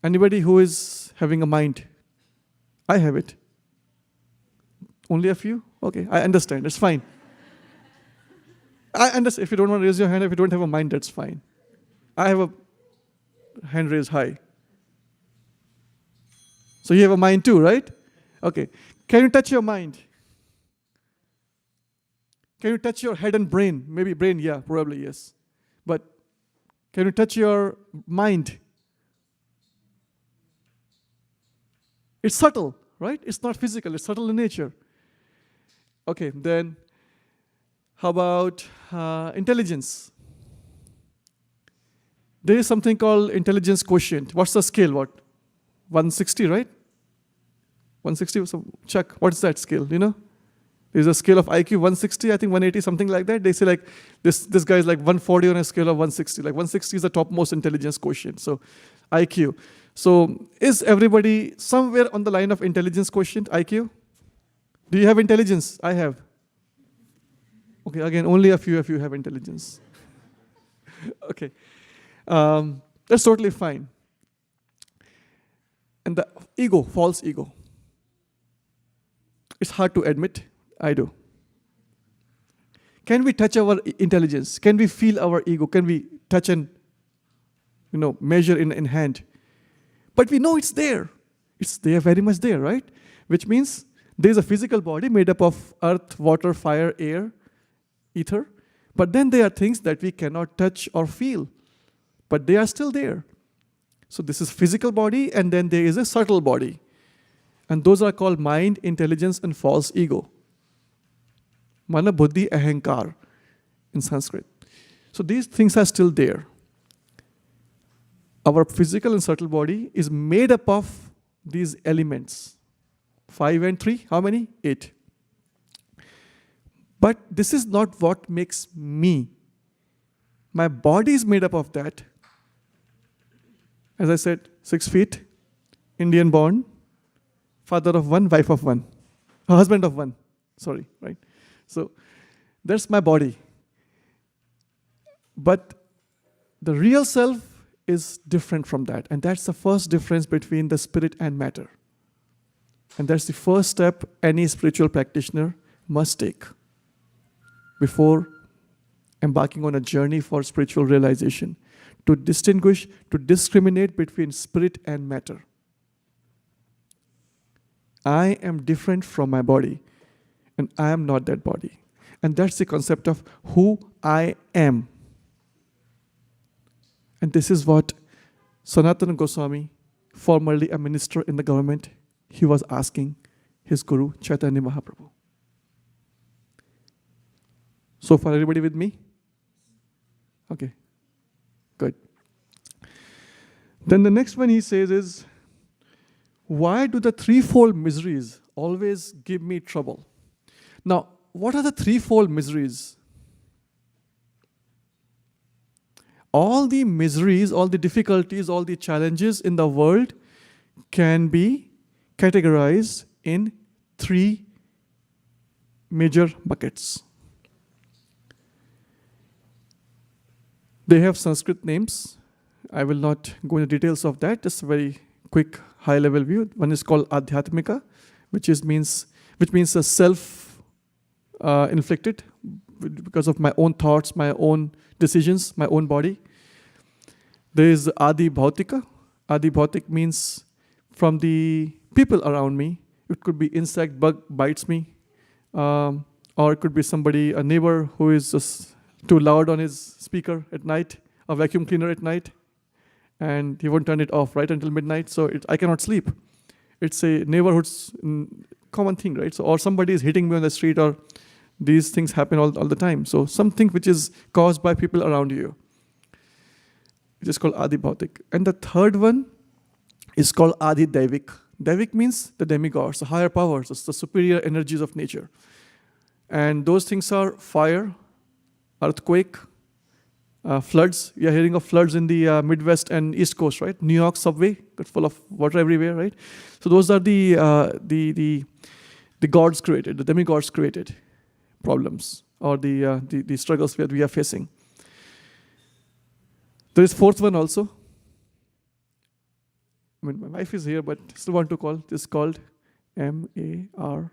Anybody who is having a mind, I have it. Only a few? Okay, I understand. It's fine. I understand. If you don't want to raise your hand, if you don't have a mind, that's fine. I have a hand raised high. So you have a mind too, right? Okay. Can you touch your mind? Can you touch your head and brain? Maybe brain, yeah, probably yes. But can you touch your mind? It's subtle, right? It's not physical, it's subtle in nature. Okay, then how about intelligence? There is something called intelligence quotient. What's the scale? What? 160, right? 160, so check. What's that scale? You know? There's a scale of IQ 160, I think 180, something like that. They say like this guy is like 140 on a scale of 160. Like 160 is the topmost intelligence quotient. So IQ. So is everybody somewhere on the line of intelligence quotient, IQ? Do you have intelligence? I have. Okay, again, only a few of you have intelligence. Okay. That's totally fine. And the ego, false ego. It's hard to admit. I do. Can we touch our intelligence? Can we feel our ego? Can we touch and measure in hand? But we know it's there. It's there, very much there, right? Which means there's a physical body made up of earth, water, fire, air, ether. But then there are things that we cannot touch or feel. But they are still there. So this is physical body, and then there is a subtle body. And those are called mind, intelligence, and false ego. Mana, buddhi, ahankar in Sanskrit. So these things are still there. Our physical and subtle body is made up of these elements. 5 and 3, how many? 8. But this is not what makes me. My body is made up of that. As I said, 6 feet, Indian born, father of one, wife of one, husband of one, right? So that's my body. But the real self is different from that. And that's the first difference between the spirit and matter. And that's the first step any spiritual practitioner must take before embarking on a journey for spiritual realization. To distinguish, to discriminate between spirit and matter. I am different from my body, and I am not that body. And that's the concept of who I am. And this is what Sanatan Goswami, formerly a minister in the government, he was asking his guru, Chaitanya Mahaprabhu. So far, everybody with me? Okay. Good. Then the next one he says is, why do the threefold miseries always give me trouble? Now, what are the threefold miseries? All the miseries, all the difficulties, all the challenges in the world can be categorized in 3 major buckets. They have Sanskrit names. I will not go into details of that, just a very quick high-level view. One is called Adhyatmika, which means a self-inflicted because of my own thoughts, my own decisions, my own body. There is Adi Bhautika. Adi Bhautik means from the people around me. It could be insect, bug bites me, or it could be somebody, a neighbor who is just too loud on his speaker at night, a vacuum cleaner at night, and he won't turn it off right until midnight, so I cannot sleep. It's a neighborhood's common thing, right? So, or somebody is hitting me on the street, or these things happen all the time. So something which is caused by people around you. It is called Adi Bhautik. And the third one is called Adi Daivik. Daivik means the demigods, the higher powers, the superior energies of nature. And those things are fire, earthquake, floods. We are hearing of floods in the Midwest and East Coast, right? New York subway, got full of water everywhere, right? So those are the gods created, the demigods created problems, or the struggles that we are facing. There is fourth one also. I mean, my wife is here, but still want to call. This is called M-A-R-R-I-A-G-E.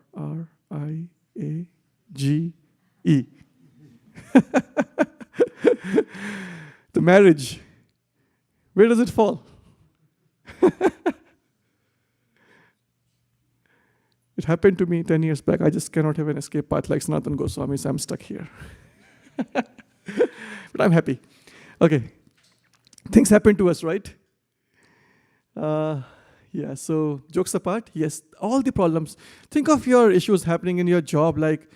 The marriage. Where does it fall? It happened to me 10 years back. I just cannot have an escape path like Sanatan Goswami, so I'm stuck here. But I'm happy. Okay. Things happen to us, right? So jokes apart, yes, all the problems. Think of your issues happening in your job, like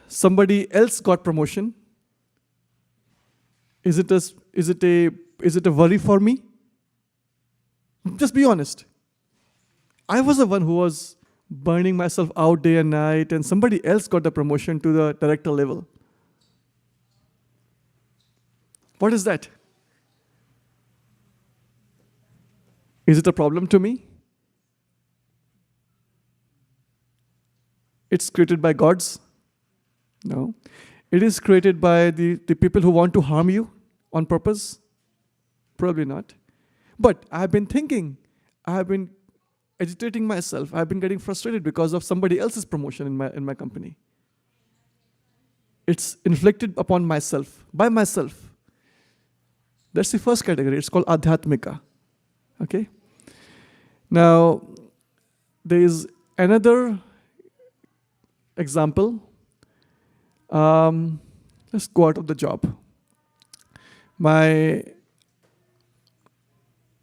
somebody else got promotion, is it a worry for me? Just be honest. I was the one who was burning myself out day and night, and somebody else got the promotion to the director level. What is that? Is it a problem to me? It's created by gods? No. It is created by the people who want to harm you on purpose? Probably not. But I have been thinking, I have been agitating myself, I have been getting frustrated because of somebody else's promotion in my company. It's inflicted upon myself, by myself. That's the first category. It's called adhyatmika. Okay? Now, there is another example. Let's go out of the job. My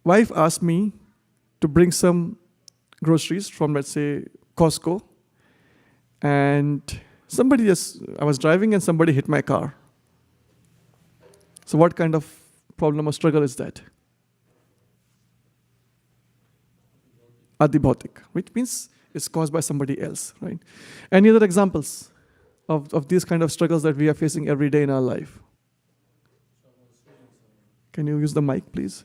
wife asked me to bring some groceries from, let's say, Costco. And I was driving and somebody hit my car. So what kind of problem or struggle is that? Adibhautik, which means it's caused by somebody else, right? Any other examples of these kind of struggles that we are facing every day in our life? Can you use the mic, please?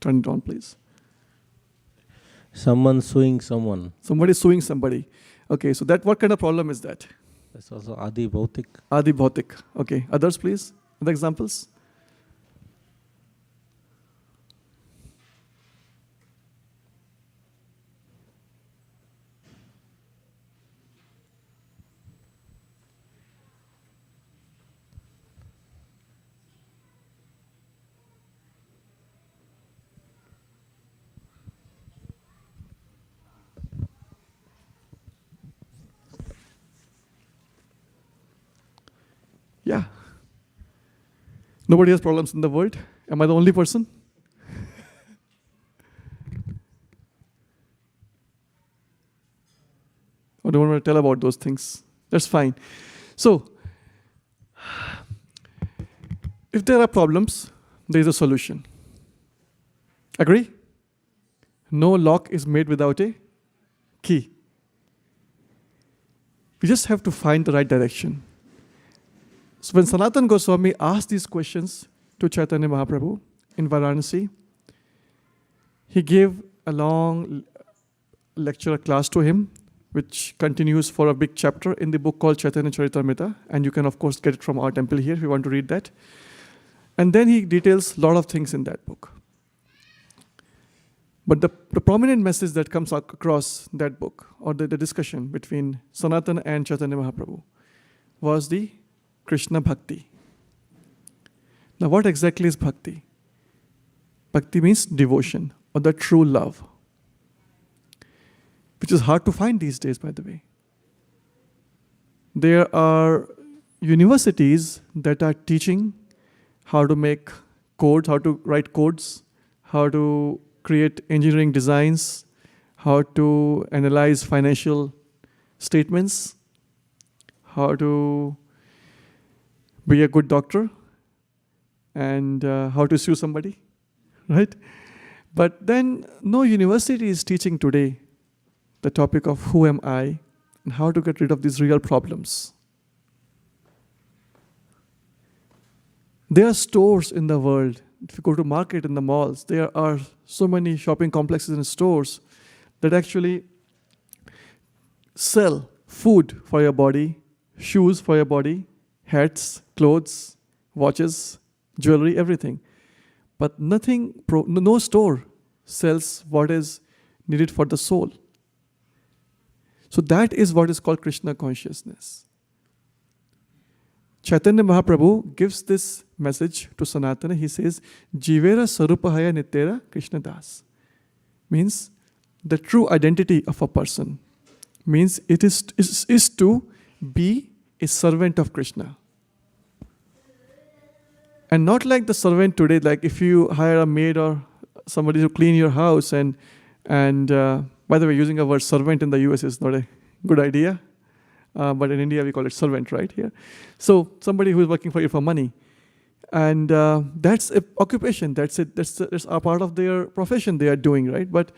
Turn it on, please. Someone suing someone. Somebody suing somebody. Okay, so what kind of problem is that? That's also Adi Bhautik. Adi Bhautik. Okay, others please? Other examples? Yeah. Nobody has problems in the world. Am I the only person? Or don't want to tell about those things? That's fine. So, if there are problems, there is a solution. Agree? No lock is made without a key. We just have to find the right direction. So when Sanatan Goswami asked these questions to Chaitanya Mahaprabhu in Varanasi, he gave a long lecture, a class to him, which continues for a big chapter in the book called Chaitanya Charitamrita, and you can of course get it from our temple here if you want to read that. And then he details a lot of things in that book. But the prominent message that comes across that book, or the discussion between Sanatan and Chaitanya Mahaprabhu, was the Krishna Bhakti. Now what exactly is Bhakti? Bhakti means devotion, or the true love, which is hard to find these days, by the way. There are universities that are teaching how to make codes, how to write codes, how to create engineering designs, how to analyze financial statements, how to be a good doctor, and how to sue somebody, right? But then no university is teaching today the topic of who am I and how to get rid of these real problems. There are stores in the world. If you go to market in the malls, there are so many shopping complexes and stores that actually sell food for your body, shoes for your body, hats, clothes, watches, jewelry, everything. But no store sells what is needed for the soul. So that is what is called Krishna consciousness. Chaitanya Mahaprabhu gives this message to Sanatana. He says, Jivera Sarupahaya Nityera Krishna Das. Means the true identity of a person. Means it is to be a servant of Krishna. And not like the servant today, like if you hire a maid or somebody to clean your house, and by the way, using a word servant in the US is not a good idea, but in India we call it servant, right here. So somebody who is working for you for money, and that's an occupation. That's it. That's a part of their profession they are doing, right? But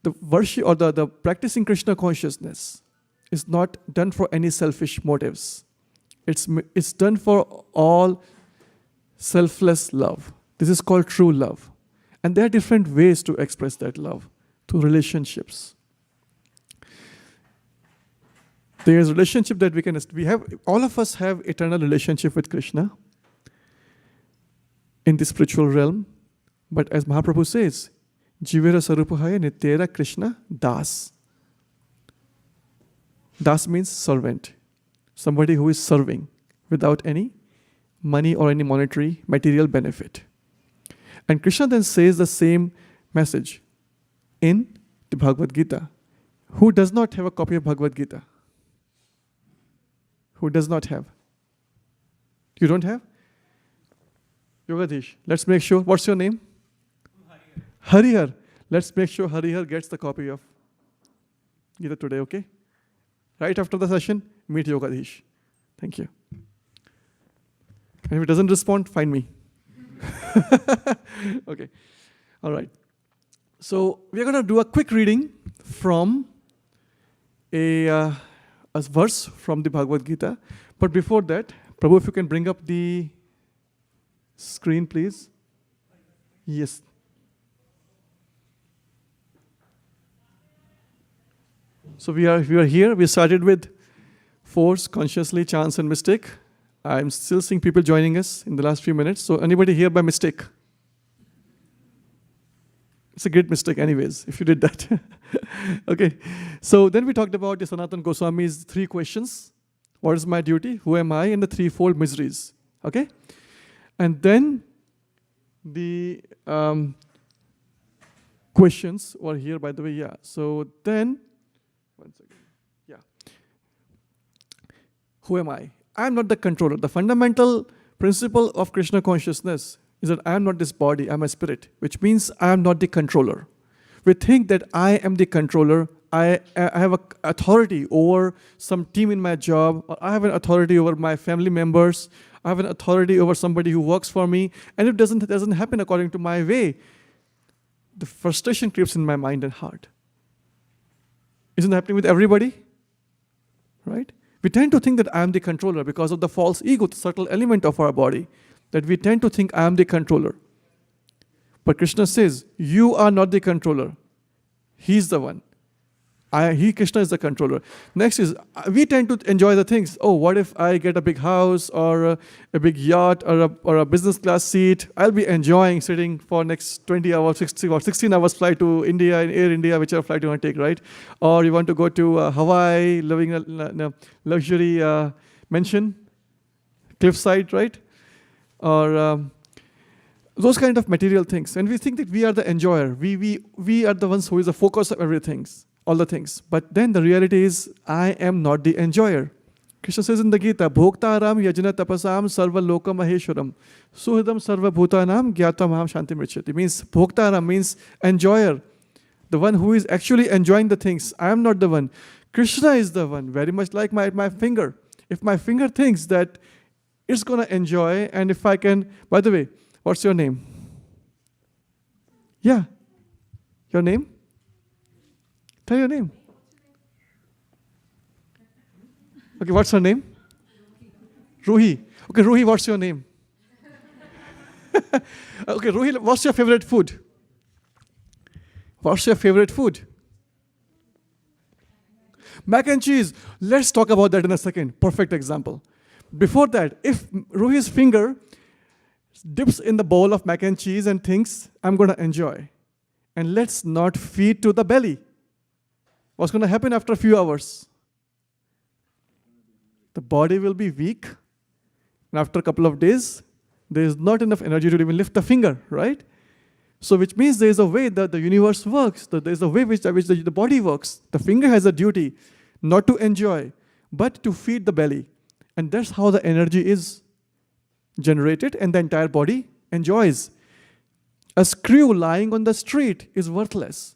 the worship or the practicing Krishna consciousness is not done for any selfish motives. It's done for all selfless love. This is called true love. And there are different ways to express that love through relationships. There is a relationship that we have, all of us have eternal relationship with Krishna in the spiritual realm. But as Mahaprabhu says, Jivera Sarupahaya Nityera Krishna Das. Das means servant. Somebody who is serving without any money or any monetary material benefit. And Krishna then says the same message in the Bhagavad Gita. Who does not have a copy of Bhagavad Gita? Who does not have? You don't have? Yogadhish, let's make sure. What's your name? Harihar. Let's make sure Harihar gets the copy of Gita today, okay? Right after the session, meet Yogadhish. Thank you. And if it doesn't respond, find me. Okay. All right. So we're going to do a quick reading from a verse from the Bhagavad Gita. But before that, Prabhu, if you can bring up the screen, please. Yes. So we are here. We started with force, consciously, chance, and mistake. I'm still seeing people joining us in the last few minutes. So anybody here by mistake? It's a great mistake anyways, if you did that. Okay. So then we talked about the Sanatan Goswami's 3 questions. What is my duty? Who am I? And the threefold miseries. Okay. And then the questions were here, by the way. Yeah. So then, one second. Yeah. Who am I? I am not the controller. The fundamental principle of Krishna consciousness is that I am not this body, I am a spirit, which means I am not the controller. We think that I am the controller, I have an authority over some team in my job, or I have an authority over my family members, I have an authority over somebody who works for me, and if it doesn't happen according to my way, the frustration creeps in my mind and heart. Isn't it happening with everybody? Right? We tend to think that I am the controller because of the false ego, the subtle element of our body, that we tend to think I am the controller. But Krishna says, you are not the controller. He's the one. Krishna is the controller. Next is, we tend to enjoy the things. Oh, what if I get a big house or a big yacht or a business class seat? I'll be enjoying sitting for next 20 hours, 16 hours flight to India, in Air India, whichever flight you want to take, right? Or you want to go to Hawaii, living in a luxury mansion, cliffside, right? Or those kind of material things. And we think that we are the enjoyer. We are the ones who is the focus of everything. All the things. But then the reality is, I am not the enjoyer. Krishna says in the Gita, Bhoktaram yajna tapasam sarva loka maheshwaram suhidam sarva bhutanam gyata maham shanti mrichati. Means Bhoktaram means enjoyer. The one who is actually enjoying the things. I am not the one. Krishna is the one. Very much like my finger. If my finger thinks that it's going to enjoy, and if I can, by the way, what's your name? Yeah. Your name? Tell your name. Okay, what's her name? Ruhi. Okay, Ruhi, what's your name? Okay, Ruhi, what's your favorite food? What's your favorite food? Mac and cheese. Let's talk about that in a second. Perfect example. Before that, if Ruhi's finger dips in the bowl of mac and cheese and thinks, I'm going to enjoy, and let's not feed to the belly, what's going to happen after a few hours? The body will be weak, and after a couple of days, there is not enough energy to even lift the finger, right? So which means there is a way that the universe works, that there is a way which the body works. The finger has a duty not to enjoy, but to feed the belly. And that's how the energy is generated and the entire body enjoys. A screw lying on the street is worthless.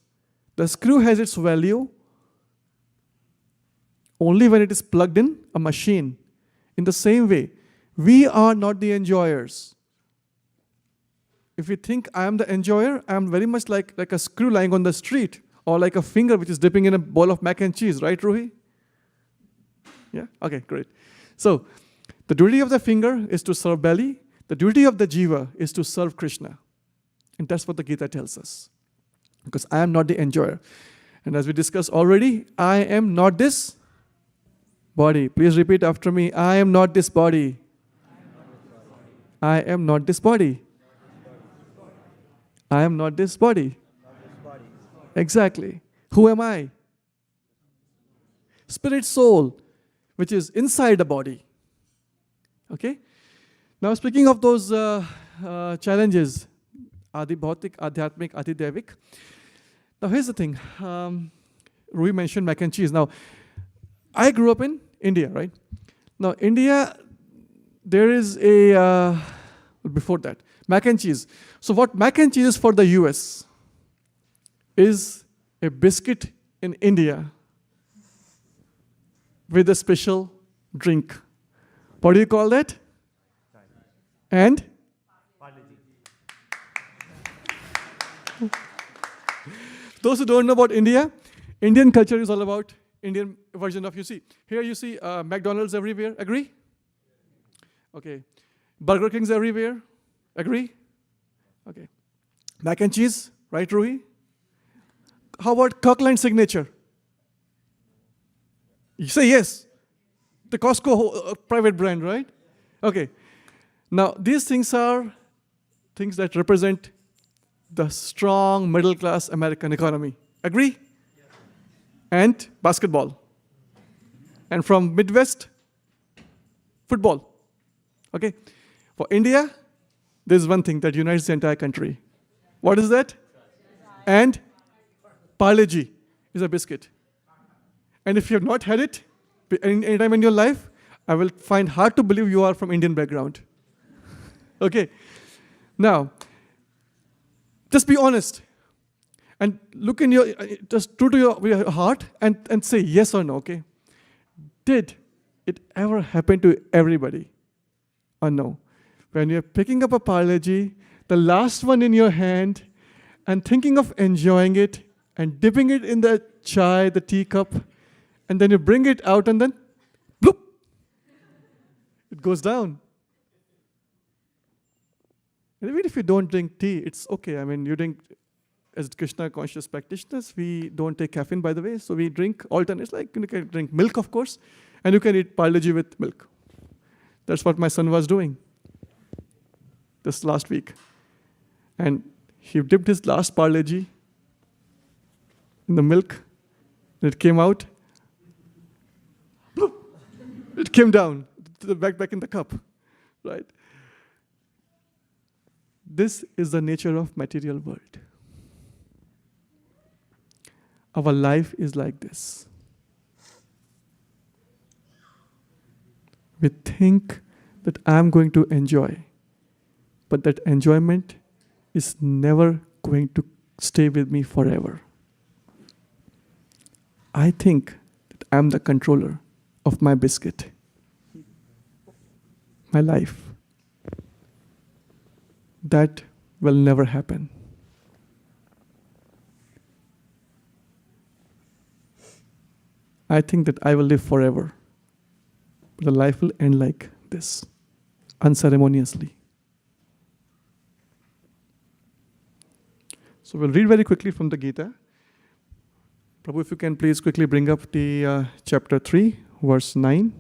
The screw has its value only when it is plugged in a machine. In the same way, we are not the enjoyers. If we think I am the enjoyer, I am very much like a screw lying on the street, or like a finger which is dipping in a bowl of mac and cheese, right, Ruhi? Yeah? Okay, great. So, the duty of the finger is to serve belly. The duty of the jiva is to serve Krishna. And that's what the Gita tells us. Because I am not the enjoyer. And as we discussed already, I am not this body. Please repeat after me. I am not this body. I am not this body. I am not this body. Exactly. Who am I? Spirit soul, which is inside the body. Okay? Now speaking of those challenges, Adi Bhautik, Adhyatmik, Adi Devik. Now here's the thing. Rui mentioned mac and cheese. Now, I grew up in India, right? Now, India, there is a, before that, mac and cheese. So what mac and cheese is for the US is a biscuit in India with a special drink. What do you call that? And? Those who don't know about India, Indian culture is all about Indian version of, you see. Here you see McDonald's everywhere, agree? Okay. Burger Kings everywhere, agree? Okay. Mac and cheese, right, Ruhi? How about Kirkland signature? You say yes. The Costco private brand, right? Okay. Now, these things are things that represent the strong middle-class American economy. Agree? Yes. And basketball. And from Midwest, football. Okay? For India, there's one thing that unites the entire country. What is that? And Parle-G is a biscuit. And if you have not had it any time in your life, I will find hard to believe you are from Indian background. Okay? Now, just be honest and look in your, just true to your heart and say yes or no, okay? Did it ever happen to everybody or no? When you're picking up a Parle-G, the last one in your hand, and thinking of enjoying it and dipping it in the chai, the teacup, and then you bring it out and then, bloop, it goes down. And even if you don't drink tea, it's okay. I mean, you drink, as Krishna conscious practitioners, we don't take caffeine, by the way, so we drink alternates, like you can drink milk, of course, and you can eat Parle-G with milk. That's what my son was doing this last week. And he dipped his last Parle-G in the milk, and it came out, bloop, it came down to the back in the cup, right? This is the nature of material world. Our life is like this. We think that I'm going to enjoy, but that enjoyment is never going to stay with me forever. I think that I'm the controller of my biscuit, my life. That will never happen. I think that I will live forever, but the life will end like this, unceremoniously. So we'll read very quickly from the Gita. Prabhu, if you can please quickly bring up the chapter 3, verse 9.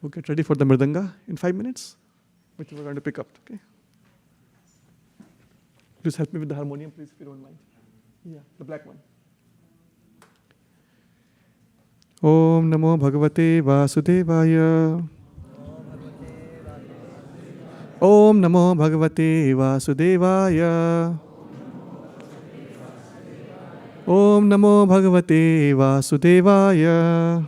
We'll get ready for the Mridanga in 5 minutes, which we're going to pick up, okay? Please help me with the harmonium, please, if you don't mind. Yeah, the black one. Om Namo Bhagavate Vasudevaya. Om Namo Bhagavate Vasudevaya. Om Namo Bhagavate Vasudevaya.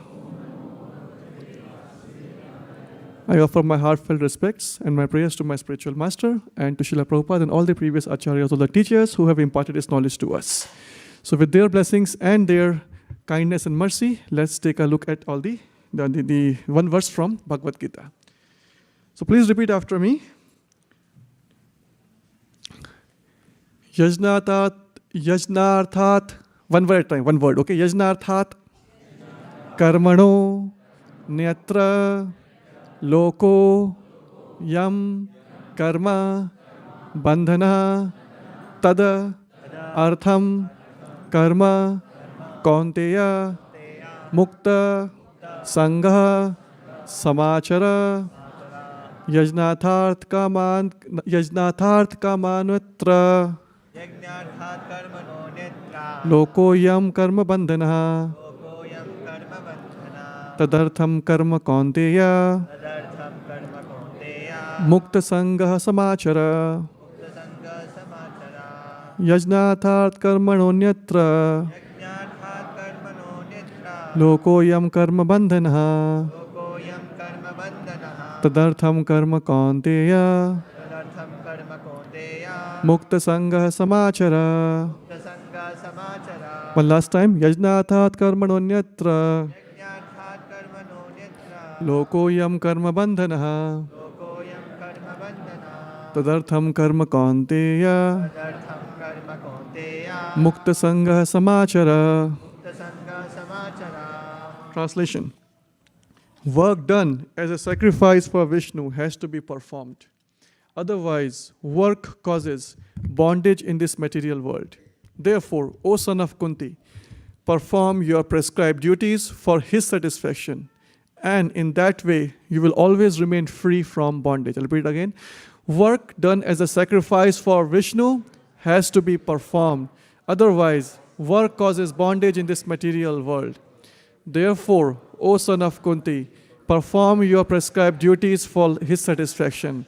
I offer my heartfelt respects and my prayers to my spiritual master and to Srila Prabhupada and all the previous acharyas, all the teachers who have imparted this knowledge to us. So with their blessings and their kindness and mercy, let's take a look at all the one verse from Bhagavad Gita. So please repeat after me. Yajnarthat, one word at a time, one word, okay? Yajnarthat karmano nyatra loko yam karma bandhana tada artham karma kaunteya mukta sangha samachara yajnatharth kamanvatra lokoyam karma bandhana tadartham karma kaunteya mukta sangha samachara yajnatharth karmanonyatra lokoyam karma bandhana tadartham karma kaunteya mukta sangha samachara. One last time. Yajnathat karmanonyatra lokoyam karma bandhana tadartham karma kaunteya mukta sangha samachara. Translation. Work done as a sacrifice for Vishnu has to be performed. Otherwise, work causes bondage in this material world. Therefore, O son of Kunti, perform your prescribed duties for his satisfaction, and in that way you will always remain free from bondage. I'll repeat it again. Work done as a sacrifice for Vishnu has to be performed. Otherwise, work causes bondage in this material world. Therefore, O son of Kunti, perform your prescribed duties for his satisfaction,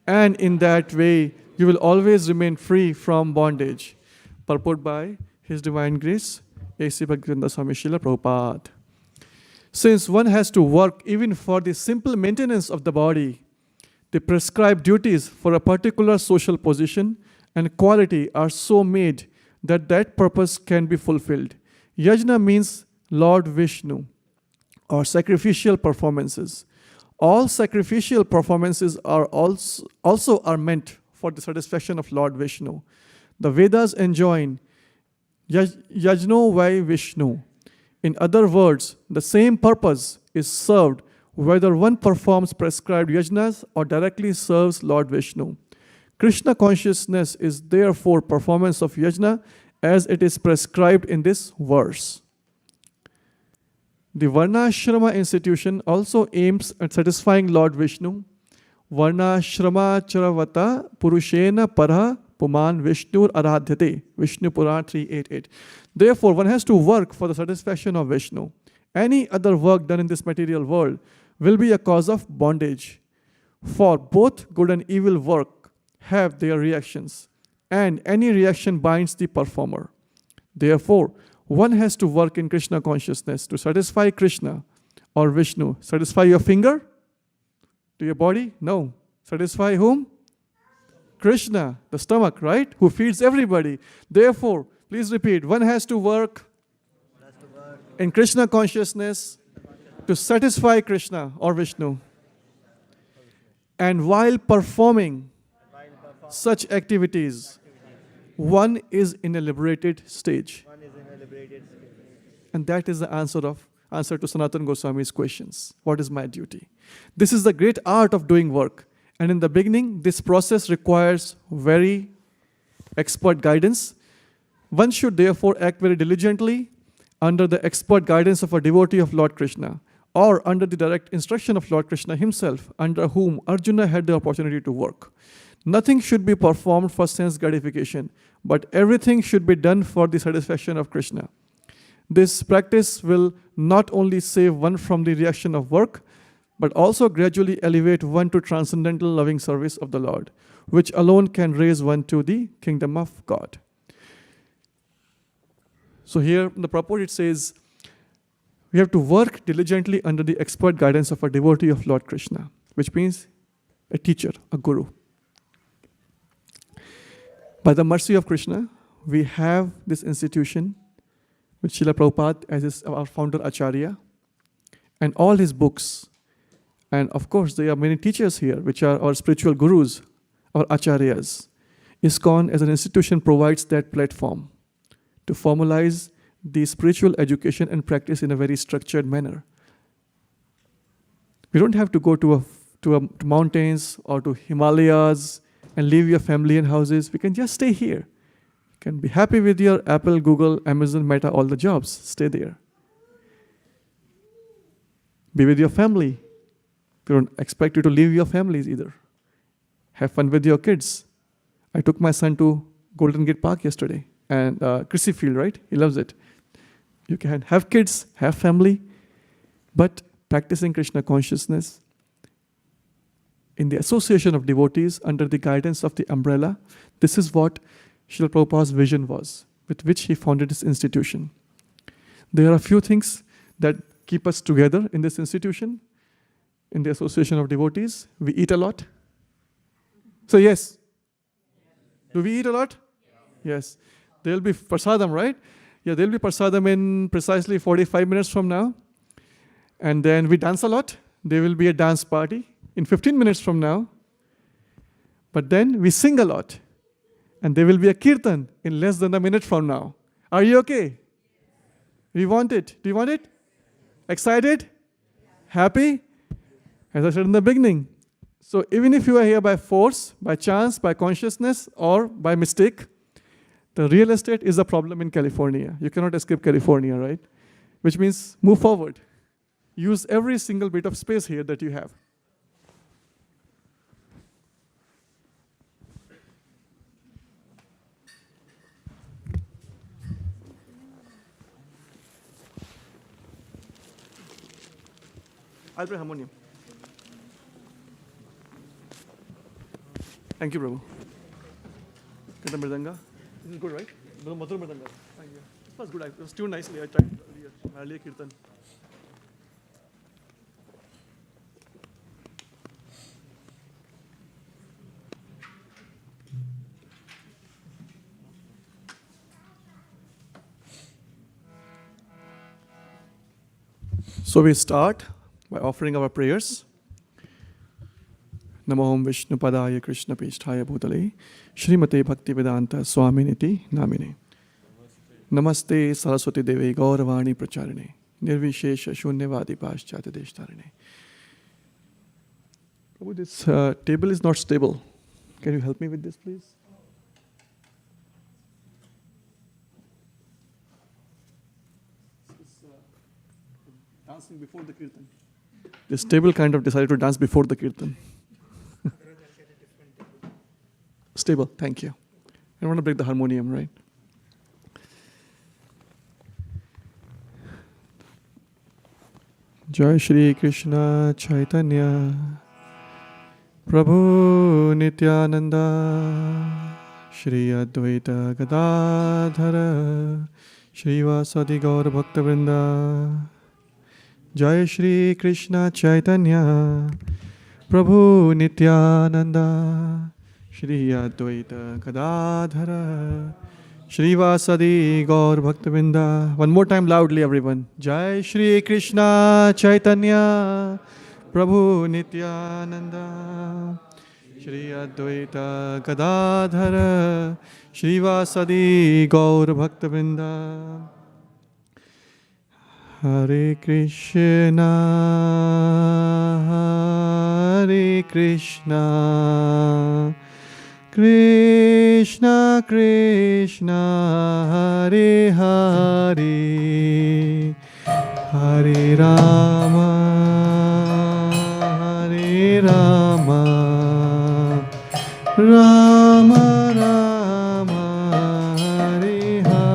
and in that way you will always remain free from bondage. Purport by His Divine Grace, A.C. Bhaktivedanta Swami Srila Prabhupada. Since one has to work even for the simple maintenance of the body, the prescribed duties for a particular social position and quality are so made that that purpose can be fulfilled. Yajna means Lord Vishnu, or sacrificial performances. All sacrificial performances are also are meant for the satisfaction of Lord Vishnu. The Vedas enjoin Yajno Vai Vishnu. In other words, the same purpose is served whether one performs prescribed yajnas or directly serves Lord Vishnu. Krishna consciousness is therefore performance of yajna as it is prescribed in this verse. The Varnashrama institution also aims at satisfying Lord Vishnu. Varnashrama charavata purushena parha puman Vishnur aradhyate. Vishnu Puran 388. Therefore, one has to work for the satisfaction of Vishnu. Any other work done in this material world will be a cause of bondage. For both good and evil work have their reactions, and any reaction binds the performer. Therefore, one has to work in Krishna consciousness to satisfy Krishna or Vishnu. Satisfy your finger? To your body? No. Satisfy whom? Krishna, the stomach, right? Who feeds everybody. Therefore, please repeat, one has to work in Krishna consciousness to satisfy Krishna or Vishnu. And while performing such activities, one is in a liberated stage. And that is the answer to Sanatan Goswami's questions. What is my duty? This is the great art of doing work. And in the beginning, this process requires very expert guidance. One should therefore act very diligently under the expert guidance of a devotee of Lord Krishna, or under the direct instruction of Lord Krishna himself, under whom Arjuna had the opportunity to work. Nothing should be performed for sense gratification, but everything should be done for the satisfaction of Krishna. This practice will not only save one from the reaction of work, but also gradually elevate one to transcendental loving service of the Lord, which alone can raise one to the kingdom of God. So here in the purport it says, we have to work diligently under the expert guidance of a devotee of Lord Krishna. which means a teacher, a guru. By the mercy of Krishna, we have this institution with Srila Prabhupada as our founder Acharya, and all his books. And of course, there are many teachers here, which are our spiritual gurus, our Acharyas. ISKCON as an institution provides that platform to formalize the spiritual education and practice in a very structured manner. We don't have to go to mountains or to Himalayas and leave your family and houses. We can just stay here. You can be happy with your Apple, Google, Amazon, Meta, all the jobs. Stay there. Be with your family. We don't expect you to leave your families either. Have fun with your kids. I took my son to Golden Gate Park yesterday, and Chrissy Field, right? He loves it. You can have kids, have family, but practicing Krishna consciousness in the association of devotees under the guidance of the umbrella, this is what Srila Prabhupada's vision was, with which he founded his institution. There are a few things that keep us together in this institution, in the association of devotees. We eat a lot. So yes. Do we eat a lot? Yes. There will be prasadam, right? Yeah, there will be prasadam in precisely 45 minutes from now. And then we dance a lot. There will be a dance party in 15 minutes from now. But then we sing a lot. And there will be a kirtan in less than a minute from now. Are you okay? We want it. Do you want it? Excited? Happy? As I said in the beginning. So even if you are here by force, by chance, by consciousness, or by mistake, the real estate is a problem in California. You cannot escape California, right? Which means move forward. Use every single bit of space here that you have. I'll play harmonium. Thank you, Prabhu. Katha Mridanga. This is good, right? Madhur Mridanga. Thank you. It was good. It was tuned nicely. I tried earlier Kirtan. So we start by offering our prayers. Namo Om Vishnu Padaya Krishna Pisthaya Bhutale Shrimate Bhakti Vedanta Swaminiti Namine Namaste Saraswati Devi Gauravani Pracharine Nirvishesha Shunyavadi Paschatya Deshtarine. Prabhu, this table is not stable. Can you help me with this, please? Dancing before the Kirtan. This table kind of decided to dance before the Kirtan. Stable, thank you. I don't want to break the harmonium, right? Jai Shri Krishna Chaitanya Prabhu Nityananda Shri Advaita Gadadhara Shri Vasadi Gaur Bhaktavrinda Jai Shri Krishna Chaitanya Prabhu Nityananda Shri Advaita Gadadhara Shri Vasadi Gaur Bhaktavrinda. One more time loudly, everyone. Jai Shri Krishna Chaitanya Prabhu Nityananda Shri Advaita Gadadhara Shri Vasadi Gaur Bhaktavrinda. Hare Krishna, Hare Krishna, Krishna Krishna, Hare Hare, Hare Rama, Hare Rama, Rama Rama, Hare Hare.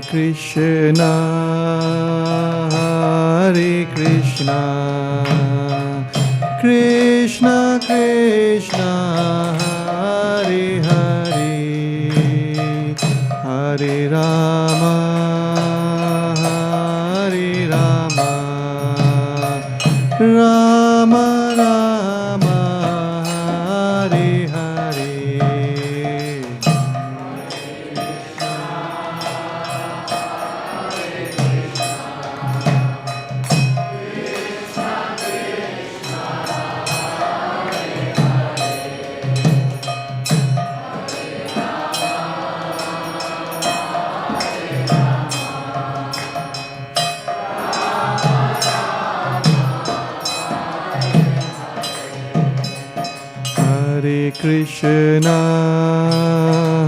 Krishna, Hare Krishna, Krishna Krishna, Hare Hare, Hare Rama, Hare Rama, Rama Rama, Hare Hare. Hare Krishna,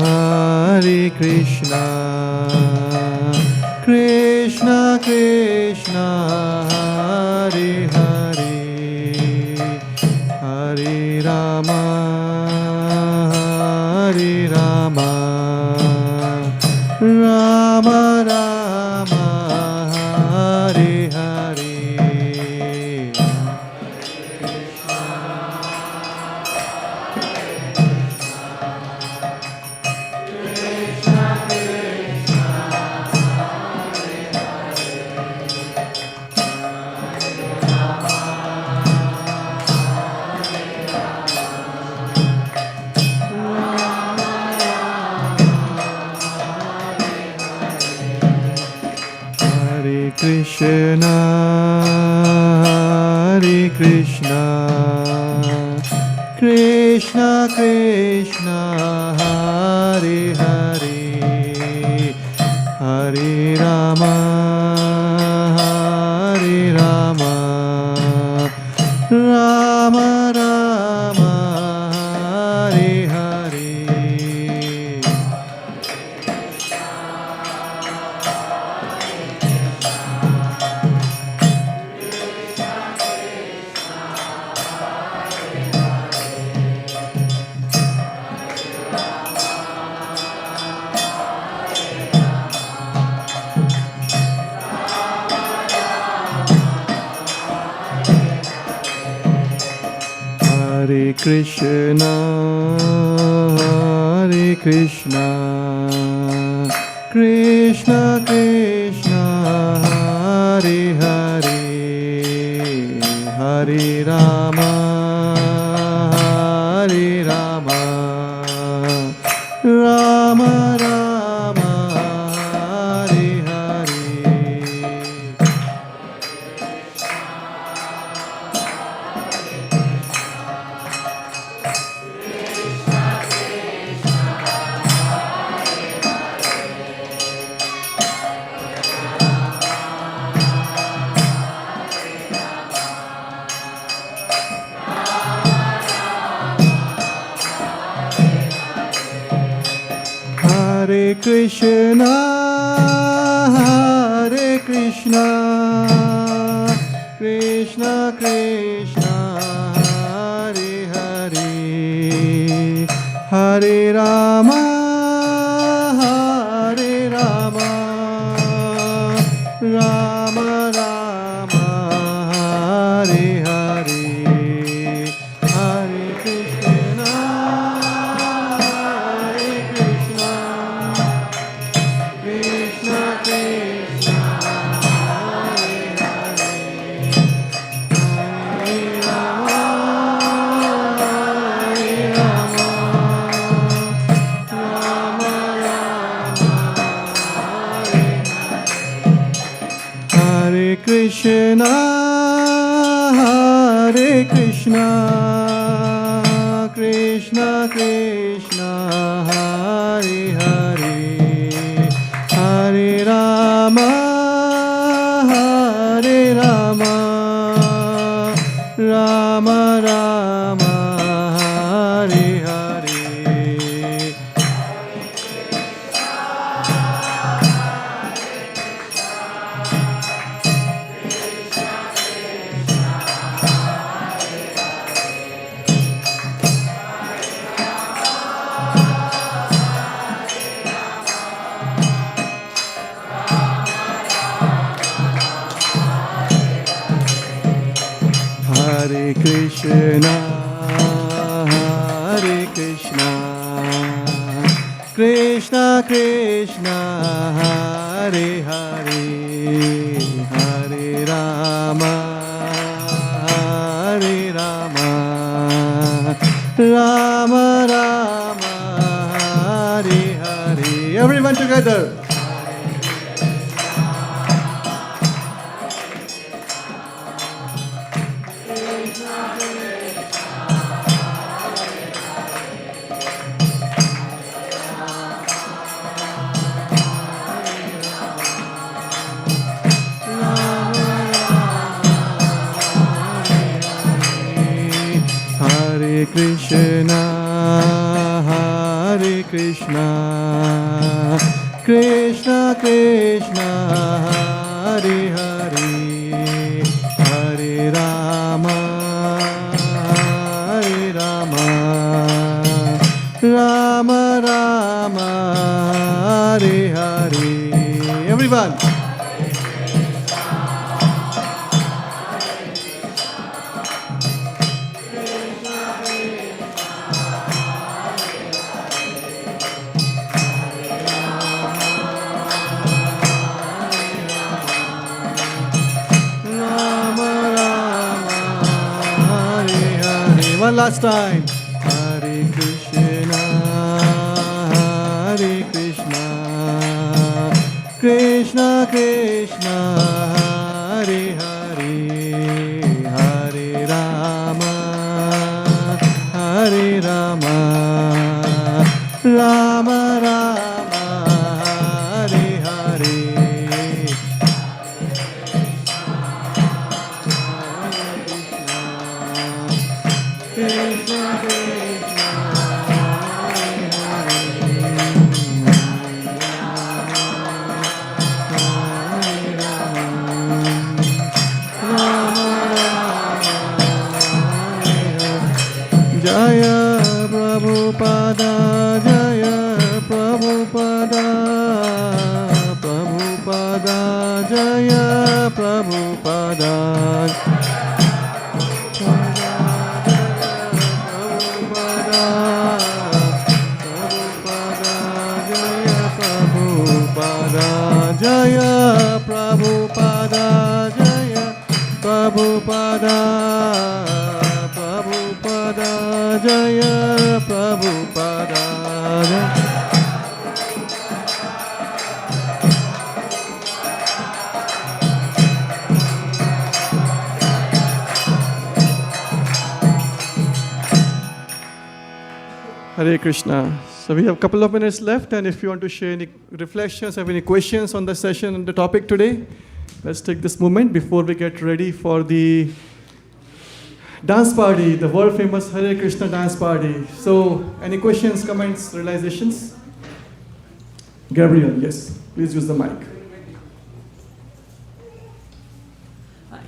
Hare Krishna, Krishna Krishna, Hare Hare, Hare Rama, Hare Rama, Rama Rama, Hare Hare. Hare Krishna, Hare Krishna, Krishna Krishna, Hare Hare, Hare Rama, Hare Rama, Rama Rama, Hare Hare. Hare Krishna, Hare Krishna, Krishna Krishna, Hare Hare, Hare Rama, Hare Rama, Rama Rama, Hare Hare. Hare Krishna, Hare Krishna, Krishna Krishna, Hare Hare, Hare Rama, Hare Rama, Rama Rama, Hare Hare, Hare Krishna, Hare Krishna, Krishna Krishna, Hare Hare, Hare Rama, Hare Rama, Rama Rama, Hare Krishna, Hare Krishna, Krishna Krishna, Hare Hare, Hare Rama, Hare Rama, Rama Rama, Hare Hare. Krishna, Hare Krishna, Krishna Krishna, Hare Hare, Hare Rama, Hare Rama, Rama Rama, Hare Hare. Everyone together. Hare Krishna, Hare Krishna, Krishna Krishna, Hare Hare, Hare Rama, Hare Rama, Rama Rama, Hare Hare. Everyone. One last time. Hare Krishna, Hare Krishna, Krishna Krishna, Hare Hare, Hare Rama, Hare Rama, Rama Rama, Hare Hare. Jaya Prabhupada, Jaya Prabhupada, Prabhupada, Jaya Prabhupada. Jaya Prabhupada, Jaya Prabhupada, Prabhupada, Jaya Prabhupada. Hare Krishna. So we have a couple of minutes left, and if you want to share any reflections, have any questions on the session and the topic today, let's take this moment before we get ready for the dance party, the world famous Hare Krishna dance party. So any questions, comments, realizations? Gabriel, yes, please use the mic.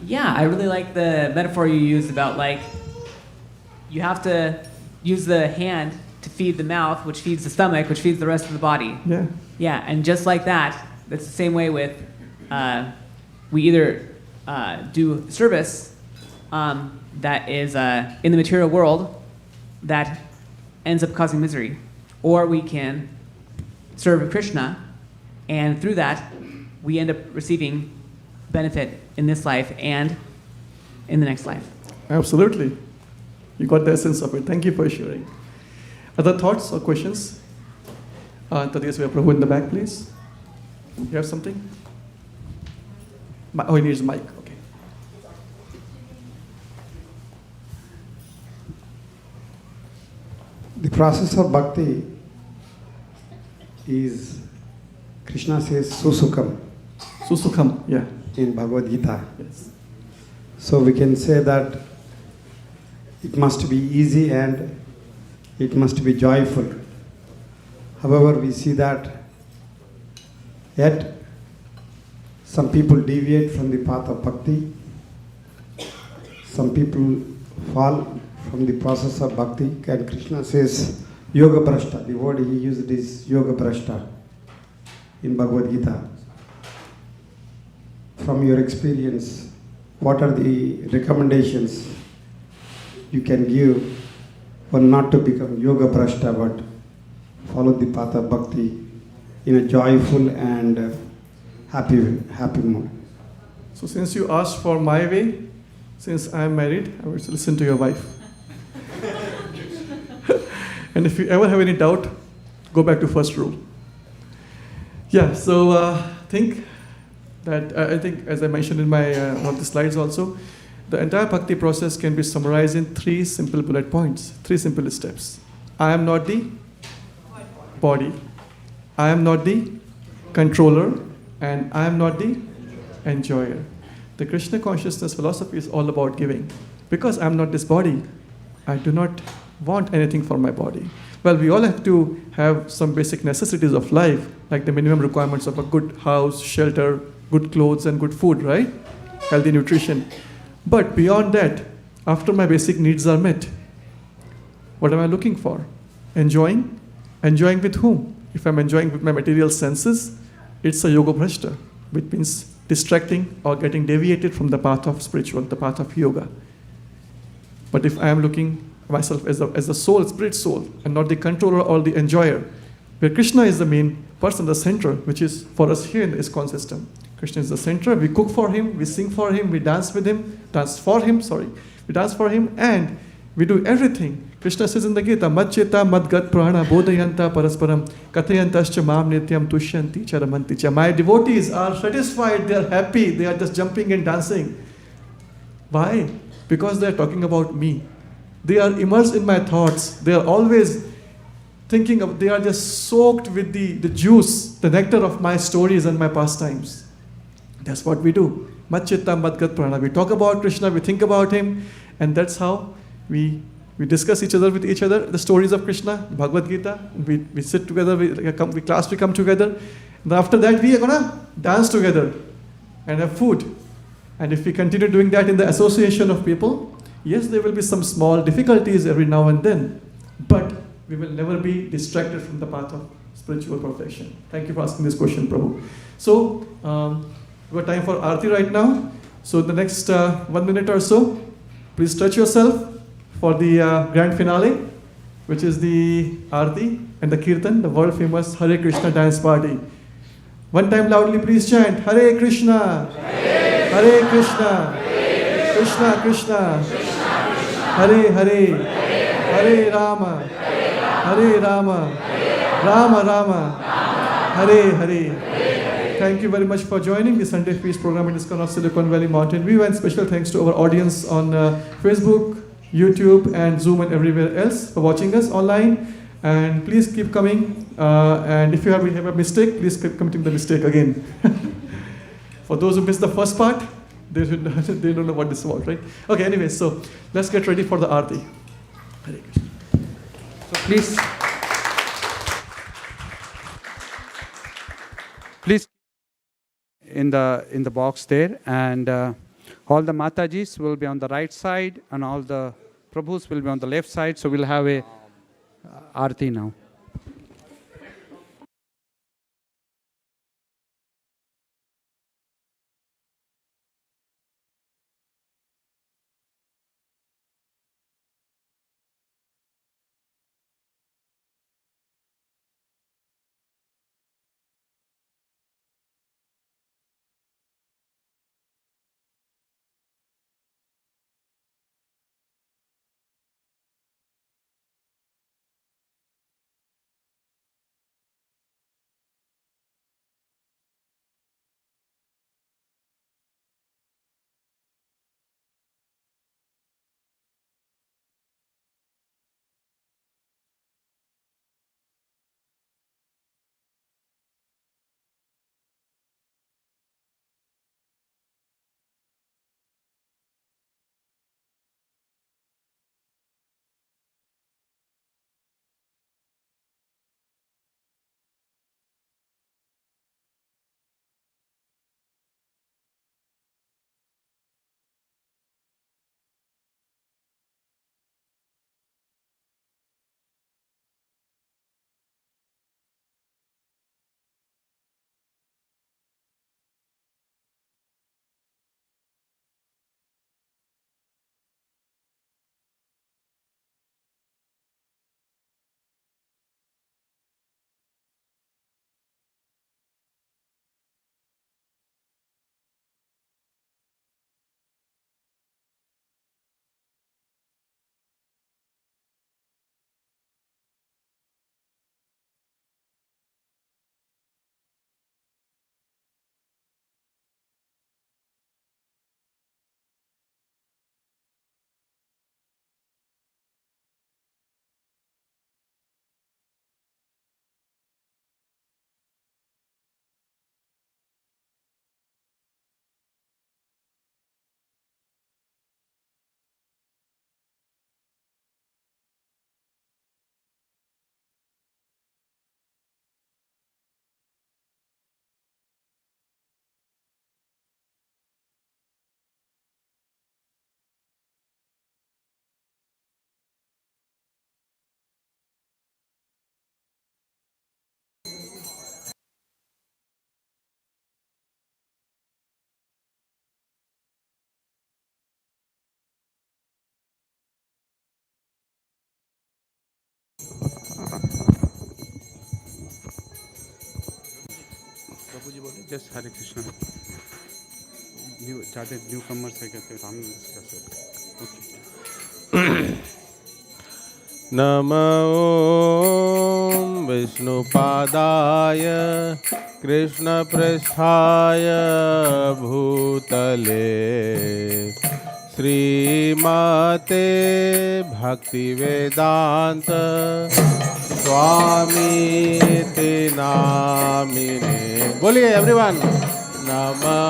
Yeah, I really like the metaphor you used about like you have to use the hand to feed the mouth, which feeds the stomach, which feeds the rest of the body. Yeah. Yeah, and just like that, that's the same way with we either do service that is in the material world that ends up causing misery, or we can serve Krishna, and through that we end up receiving benefit in this life and in the next life. Absolutely. You got the essence of it. Thank you for sharing. Other thoughts or questions? Tadiyasvaya Prabhu in the back, please. You have something? Oh, he needs a mic. Okay. The process of bhakti is, Krishna says, Susukham Susukham, yeah. in Bhagavad Gita. Yes. So we can say that it must be easy and it must be joyful. However, we see that yet some people deviate from the path of bhakti. Some people fall from the process of bhakti. And Krishna says, Yoga Prashta. The word he used is Yoga Prashta in Bhagavad Gita. From your experience, what are the recommendations you can give, or not to become yoga prashta, but follow the path of bhakti in a joyful and happy mood. So since you asked for my way, since I am married, I will listen to your wife. And if you ever have any doubt, go back to first rule. Yeah, so think that I think, as I mentioned in my one of the slides also, the entire bhakti process can be summarized in 3 simple bullet points, 3 simple steps. I am not the body, I am not the controller, and I am not the enjoyer. The Krishna consciousness philosophy is all about giving. Because I am not this body, I do not want anything for my body. Well, we all have to have some basic necessities of life, like the minimum requirements of a good house, shelter, good clothes, and good food, right? Healthy nutrition. But beyond that, after my basic needs are met, what am I looking for? Enjoying? Enjoying with whom? If I'm enjoying with my material senses, it's a yoga bhrashta, which means distracting or getting deviated from the path of spiritual, the path of yoga. But if I am looking myself as a soul, spirit soul, and not the controller or the enjoyer, where Krishna is the main person, the center, which is for us here in the ISKCON system. Krishna is the center, we cook for him, we sing for him, we dance with him, we dance for him, and we do everything. Krishna says in the Gita, Madcheta madgat prana bodhayanta parasparam kathayantascha mam nityam tushyanti charamanti cha. My devotees are satisfied, they are happy, they are just jumping and dancing. Why? Because they are talking about me. They are immersed in my thoughts. They are always thinking of, they are just soaked with the juice, the nectar of my stories and my pastimes. That's what we do. Madchitta madgat prana. We talk about Krishna, we think about him, and that's how we discuss with each other, the stories of Krishna, Bhagavad Gita. We sit together, we come together. And after that, we are gonna dance together and have food. And if we continue doing that in the association of people, yes, there will be some small difficulties every now and then, but we will never be distracted from the path of spiritual perfection. Thank you for asking this question, Prabhu. So, we have time for Aarti right now. So the next 1 minute or so, please stretch yourself for the grand finale, which is the Aarti and the Kirtan, the world famous Hare Krishna dance party. One time loudly, please chant Hare Krishna, Hare Krishna, Krishna Krishna, Hare Hare, Hare Rama, Hare Rama, Rama Rama, Hare Hare. Thank you very much for joining the Sunday Feast program in ISKCON of Silicon Valley Mountain View, and special thanks to our audience on Facebook, YouTube, and Zoom, and everywhere else for watching us online. And please keep coming. And if you have a mistake, please keep committing the mistake again. For those who missed the first part, they don't know what this is about, right? Okay, anyway, so let's get ready for the Aarti. Hare Krishna. So please in the box there, and all the Matajis will be on the right side, and all the Prabhus will be on the left side. So we'll have a Aarti now. just Hare Krishna. ज़्यादा newcomers है कहते हैं राम कैसे? Okay. नमो विष्णुपादाय कृष्णपृष्ठाय भूतले श्रीमते भक्तिवेदांत स्वामीति नामिने. बोलिए everyone. नमो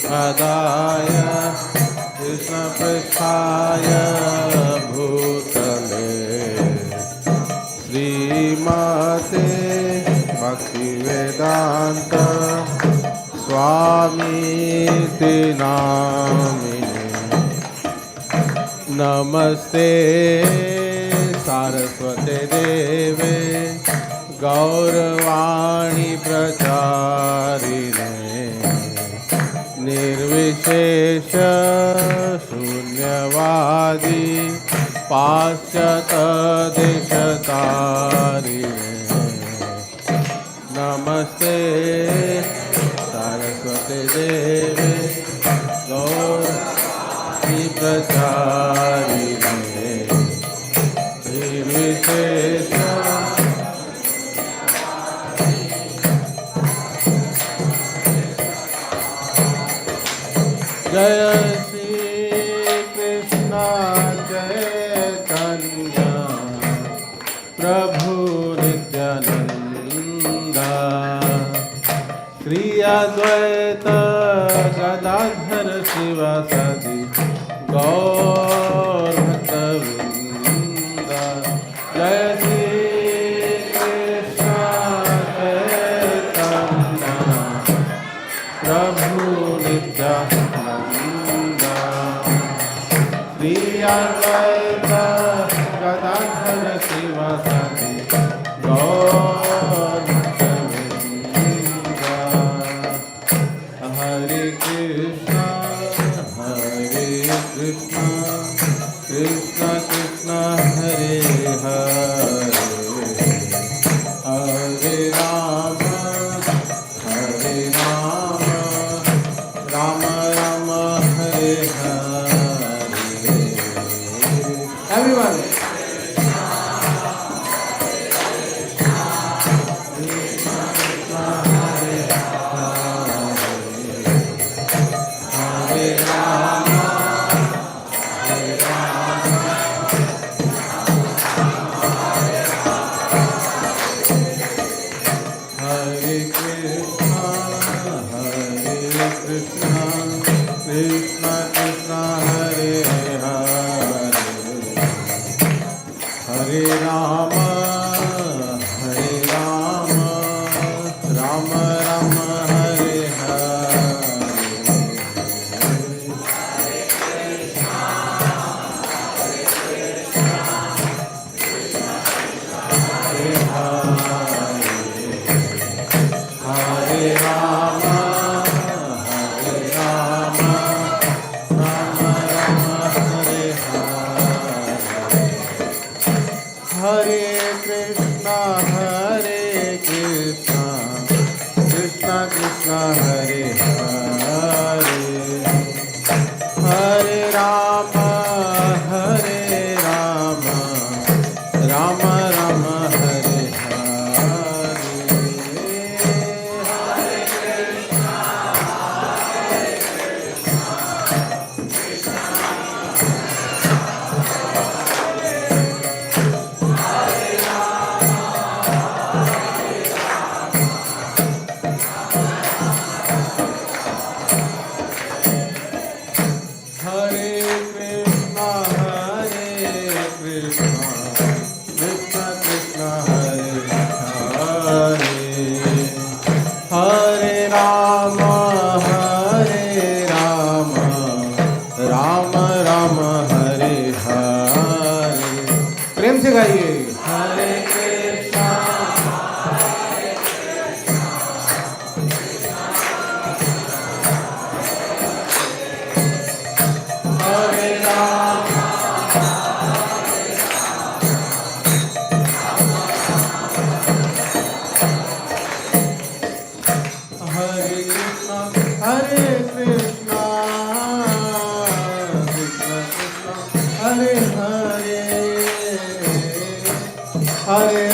पादाय कृष्णपृष्ठाय भूतले श्रीमते भक्तिवेदांत स्वामीति नामिने. नमस्ते सारस्वते देवे गौरवाणी प्रचारिणे निर्विशेष शून्यवादी पाश्चात्यदेशतारिणे. नमस्ते सरस्वती देवे गौरवाणी प्रचारिणे निर्विशेष. जय श्री कृष्ण चैतन्य प्रभु नित्यानंद श्री अद्वैत गदाधर शिवासादि गौर भक्तवृंद. जय श्री कृष्ण चैतन्य प्रभु नित्यानंद श्री अद्वैत गदाधर शिवासादि गौर भक्तवृंद. हरे Krishna Krishna Krishna Hare Hare Hare Ram Ram Ram Hare Hare. Everyone.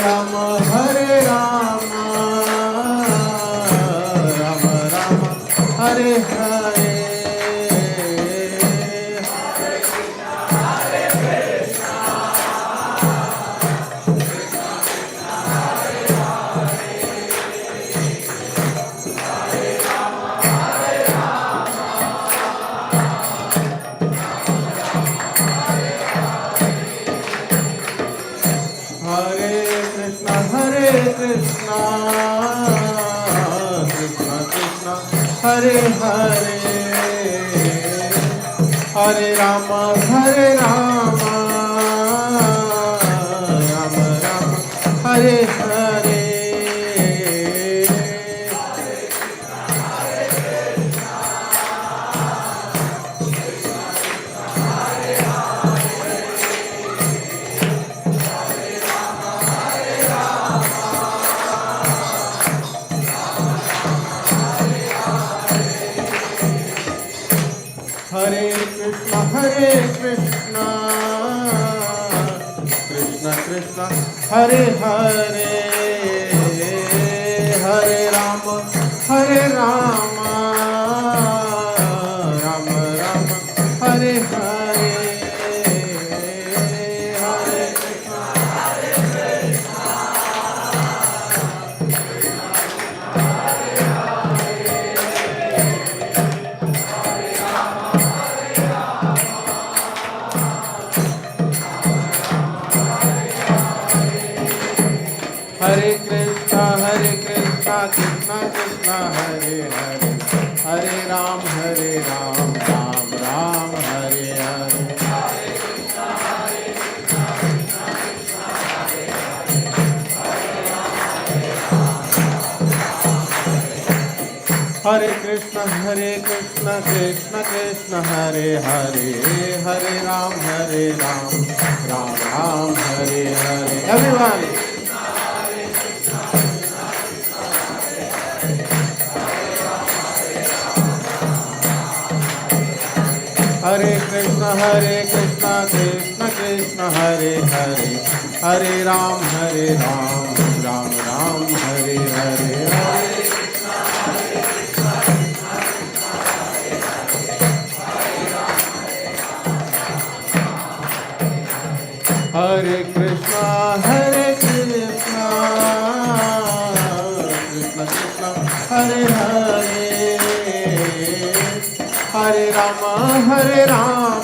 Rama Hare Rama Rama Rama Hare Hare Krishna, Krishna Krishna, Hare Hare, Hare Rama, Rama Rama, Hare Hare. Hare Krishna, Krishna Krishna, Hare Hare, Hare Rama, Rama Rama, Hare Hare, Hare Krishna, Hare Krishna, Krishna Krishna, Hare Hare, Hare Ram, Ram Ram, Hare Hare. Hare Krishna, Krishna Krishna, Hare Hare, Hare Ram, Ram Ram, Hare Hare. Everyone. Hare Krishna, Krishna Krishna, Hare Hare, Hare Ram, Ram Ram, Hare Hare. Hare Krishna, Krishna Krishna, Hare Hare, Hare Rama, Ram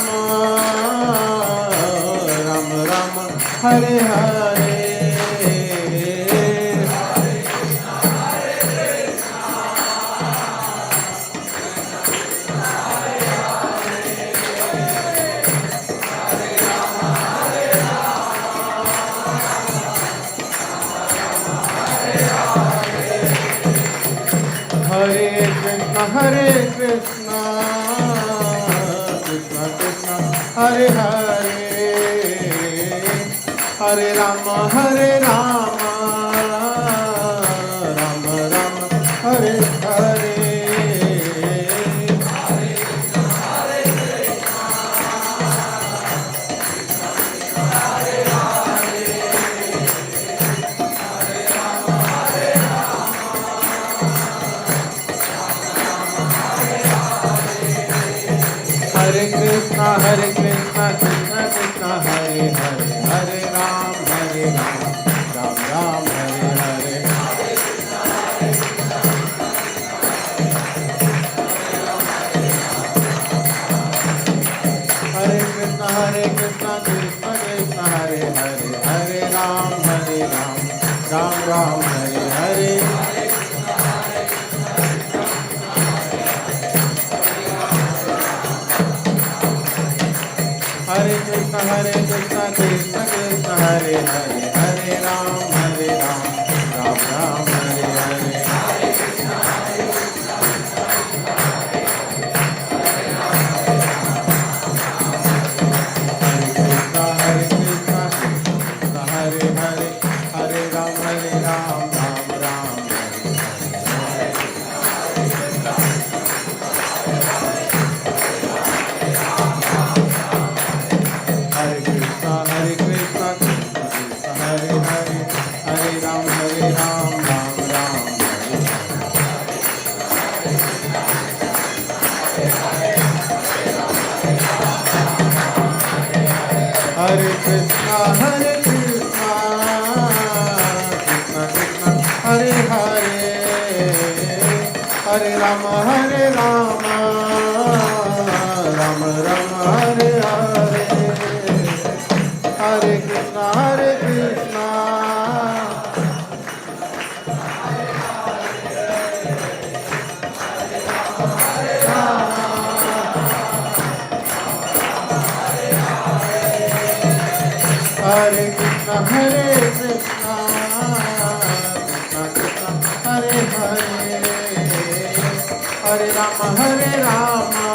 Ram, Hare Hare. Hare Krishna, Krishna Krishna, Hare Hare, Hare Rama, Ram Ram, Hare Hare. Hare Krishna, Krishna Krishna, Hare Hare, Hare Ram, Ram Ram, Hare Hare. Hare Krishna, Krishna Krishna, Hare Hare, Hare Ram, Ram Ram, Hare Hare. Hare Krishna, Krishna Krishna, Hare Hare, Hare Ram, Ram Ram, Hare Hare. Hare Krishna, Krishna Krishna, Hare Hare, Hare Ram, Ram Ram, Hare Hare Krishna, Krishna Krishna, Hare Hare, Hare Krishna, Hare Krishna, Krishna Krishna, Hare Hare, Hare Rama, Hare Rama, Rama Rama, Hare Hare, Hare Krishna, Hare Krishna. Hare Krishna, Hare Krishna, Krishna Krishna, Hare Hare, Hare Rama, Hare Rama,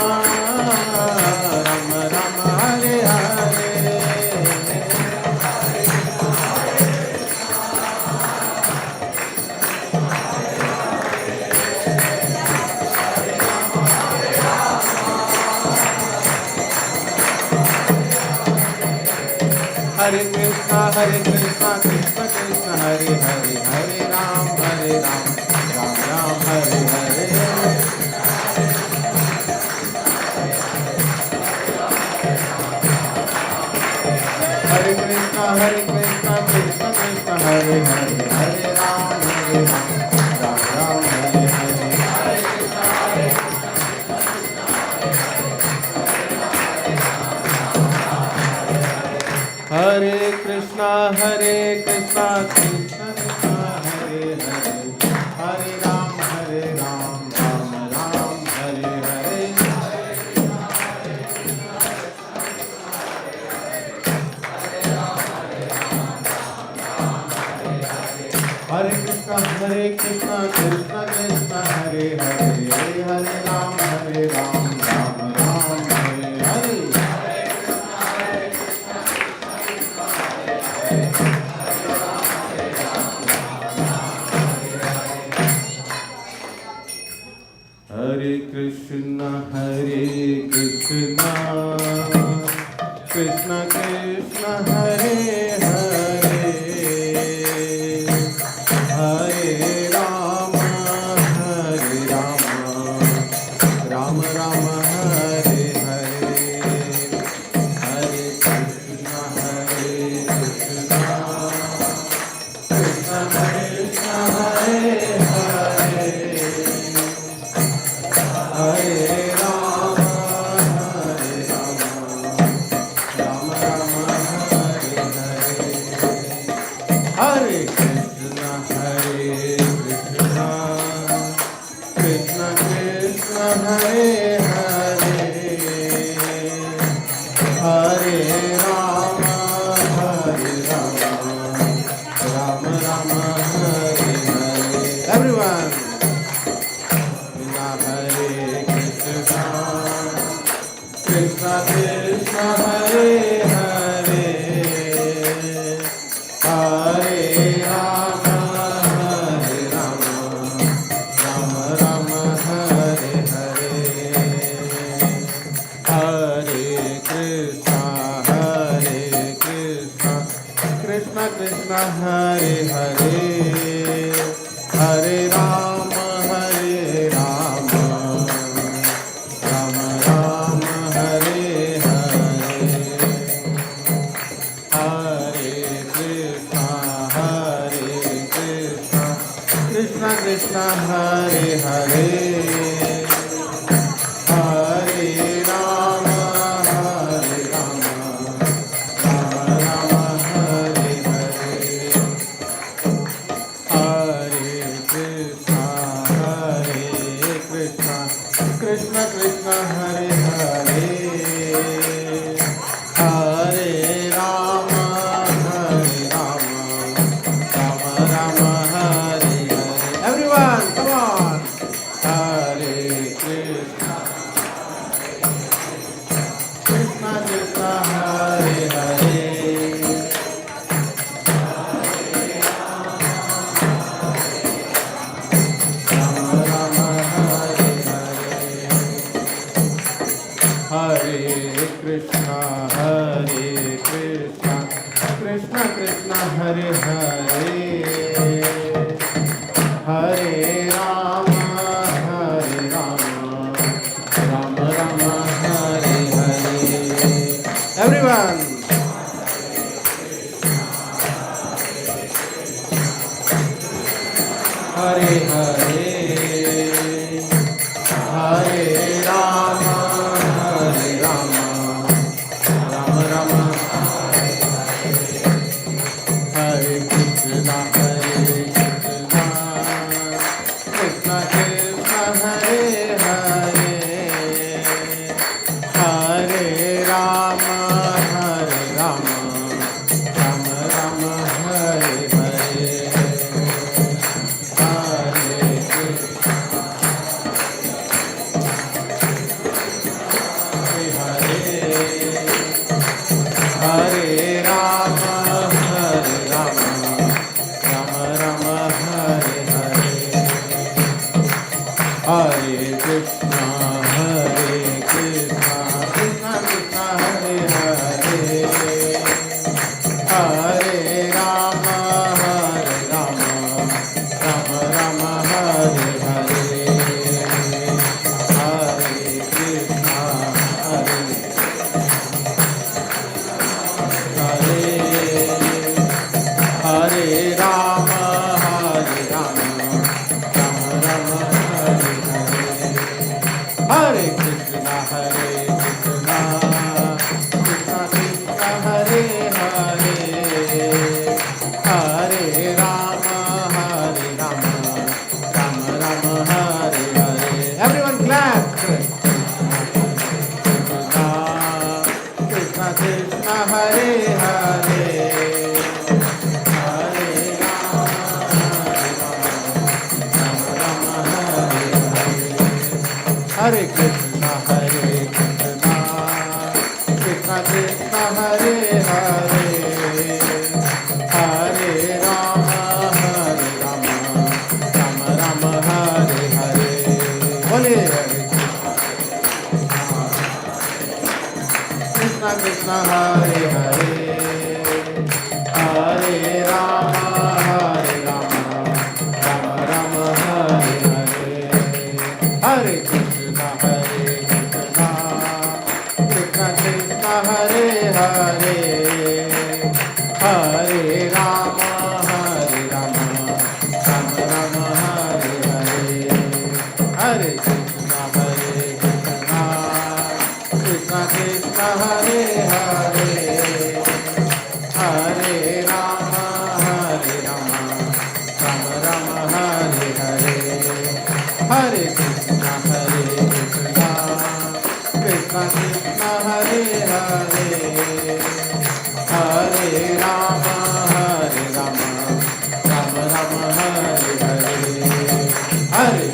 Rama Rama, Hare Hare. Hare Krishna, Krishna Krishna, Hare Hare, Hare Ram, Ram Ram, Hare Hare. Hare Krishna, Krishna Krishna, Hare Hare, Hare Ram, Ram Ram, Hare Hare. Hare Krishna, Krishna Krishna, Hare Hare, Hare Ram, Ram Ram, Hare Hare. Hare Krishna, Krishna Krishna, Hare Hare, Hare Ram, Ram Ram, Hare Hare. Hare Krishna, Krishna Krishna, Hare Hare, Hare Rama, Rama Rama, Hare Hare, Hare Krishna, Krishna Krishna, Hare Hare, Hare Rama, Rama Rama, Hare Hare. Hare Krishna, Krishna Krishna, Hare Hare, Hare Rama, Rama Rama, Hare Hare. Everyone. Hare Krishna, Krishna Krishna, Hare Hare, Hare Rama, Rama Rama, Hare Hare, Hare Krishna, Krishna Krishna, Hare Hare, Hare Rama, Rama Rama, Hare Hare, Hare Krishna, Krishna Krishna, Hare Hare, Hare Rama, Rama Rama, Hare Hare, Hare Krishna, Krishna Krishna, Hare Hare, Hare Rama, Rama Rama, Hare Hare. Everyone, come on. Hare Krishna, Krishna Krishna, Hare Hare, Rama Rama, Hare Hare, Hare Krishna, Krishna Krishna, Hare Hare, Hare Rama, Rama Rama, Hare Hare. Everyone. Hare Hare, Hare Rama, Hare Rama, Rama Rama, Hare Krishna, Krishna Krishna, Hare Hare, Hare Rama, Hare Rama, Rama Rama, Hare Hare, Hare Krishna, Hare Hare, Hare Rama, Hare Rama, Rama Rama, Hare Hare, Hare Krishna, Krishna Krishna, Hare Hare, Hare Rama, Rama Rama, Hare Hare, Hare Krishna, Hare Rama, Rama Rama, Hare Hare, Hare Krishna, Krishna Krishna, Hare Hare, Hare Rama, Rama Rama, Hare Hare. Everyone clap. Krishna Krishna, Hare Hare, Hare Rama, Rama Rama, Hare Hare. Hare Krishna, Krishna Krishna, Hare Hare, Hare Rama, Rama Rama, Hare Hare. Bole Hare Krishna, Krishna Hare Hare, Hare Rama, Rama Rama, Hare Hare, Hare Krishna, Krishna Krishna, Hare Hare, Hare Rama, Rama Rama, Hare Hare, Hare Krishna, Krishna Krishna, Hare Hare, Hare Rama, Rama Rama, Hare Hare, Hare Krishna, Krishna Krishna, Hare Hare, Hare Rama, Rama Rama, Hare Hare, Hare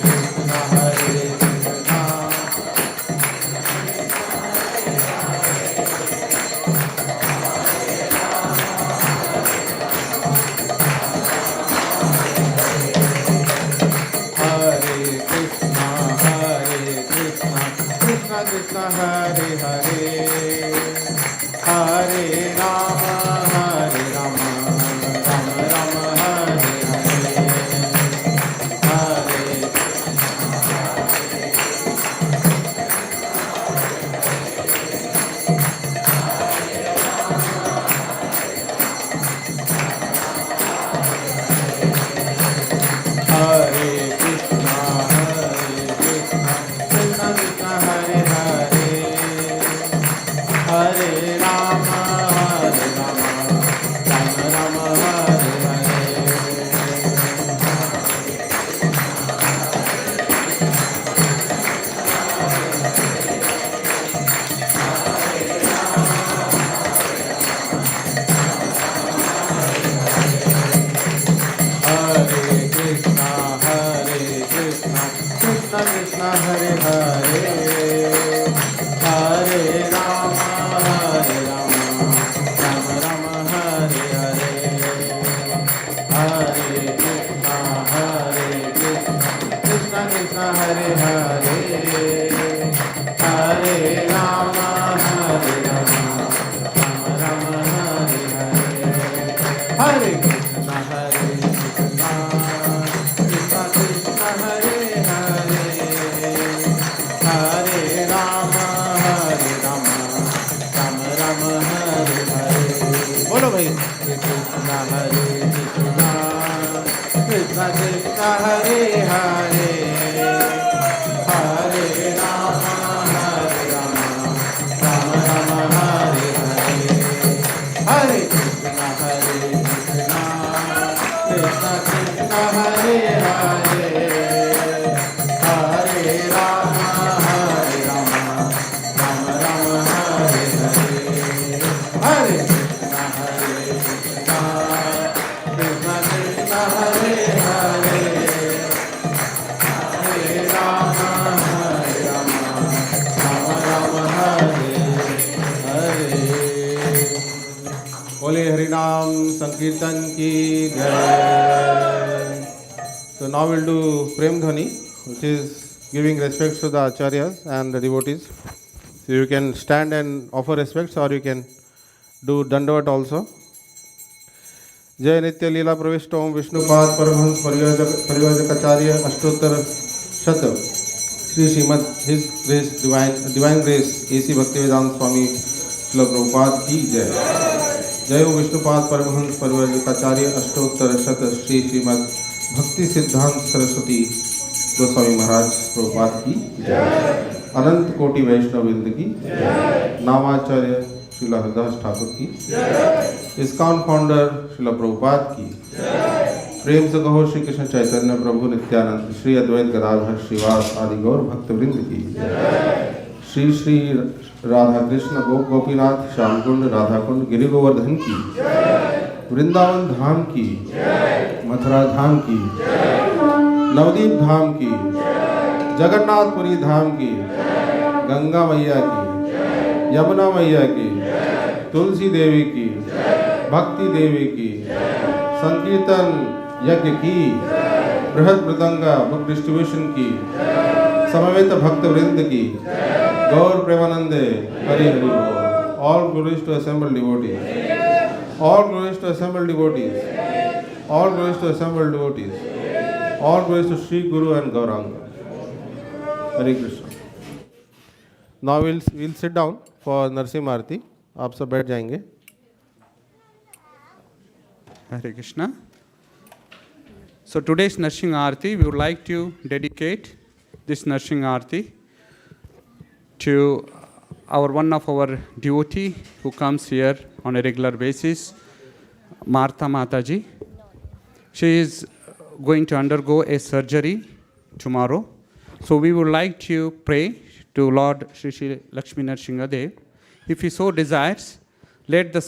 Krishna, Krishna Krishna, Hare Hare, Hare Rama, Rama Rama, Hare Hare, Hare Hare Krishna, Krishna Krishna, Hare Hare, Hare Rama, Rama Rama, Hare Hare, Hare Krishna, Krishna Krishna, Hare Hare, Hare Rama, Rama Rama, Hare Hare, Hare Krishna, Krishna Krishna, Hare Hare, Hare Rama, Rama Rama, Hare Hare, Hare Krishna, Krishna Krishna, Hare Hare, Hare Rama, Rama Rama, Hare Hare. Bolo bhai. Hare Krishna, Krishna Krishna Hare Hare, Hare Rama Hare Rama, Rama Rama Hare Hare, Hare Krishna Krishna Krishna Hare Hare, Hare Rama Hare Rama, Rama Rama Hare Hare, Hare Krishna Krishna Krishna Hare Hare, Hare Rama Hare Rama, Rama Rama Hare Hare. Holy Hari Nam Sankirtan ki jai. So now we'll do Prem Dhani, which is giving respects to the acharyas and the devotees. So you can stand and offer respects, or you can do Dandavat also. जय नित्य लीला प्रविष्ट ओम Vishnupad Paramhans Parivrajakacharya Ashtottara Shata Shri Srimad his grace divine grace AC Bhaktivedanta Swami Srila Prabhupada की जय। जय हो विष्णुपाद परमहंस परिव्राजकाचार्य अष्टोत्तर शत श्री श्रीमद भक्ति सिद्धांत सरस्वती गोस्वामी महाराज प्रभुपाद की जय। अनंत कोटि वैष्णववृंद की जय। नामाचार्य श्रील हरिदास ठाकुर की जय। ISKCON फाउंडर श्रील प्रभुपाद की जय। प्रेम से कहो श्री कृष्ण चैतन्य प्रभु नित्यानंद श्री अद्वैत गदाधर श्रीवास आदि गौर भक्तवृंद की जय। श्री श्री राधा कृष्ण गोपीनाथ श्याम कुंड राधा कुंड गिरि गोवर्धन की जय। वृंदावन धाम की जय। मथुरा धाम की जय। नवदीप धाम की जय। जगन्नाथपुरी धाम की जय। गंगा मैया की जय। यमुना मैया की जय। तुलसी देवी की जय। भक्ति देवी की संकीर्तन यज्ञ की बृहद मृदंगा बुक डिस्ट्रीब्यूशन की समवेत भक्त वृंद की गौर प्रेमानंदे हरि हरि बोल। All glories to assembled devotees. All glories to assembled devotees. All glories to assembled devotees. All glories to Sri Guru and Gauranga. Hare Krishna. Now we'll sit down for Narsimha Arati. आप सब बैठ जाएंगे। Hare Krishna. So today's Narsimha Arati, we would like to dedicate this Narsimha Arati to one of our devotee who comes here on a regular basis, Martha Mataji. She is going to undergo a surgery tomorrow. So we would like to pray to Lord Shri Shri Lakshmi Narasimhadev. If he so desires, let the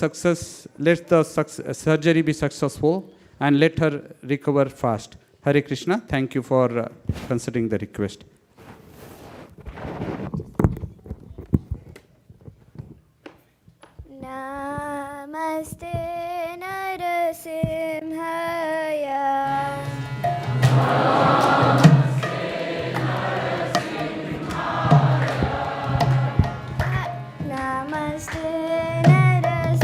surgery be successful and let her recover fast. Hare Krishna. Thank you for considering the request. Namaste Narasimhaya. Namaste Narasimhaya.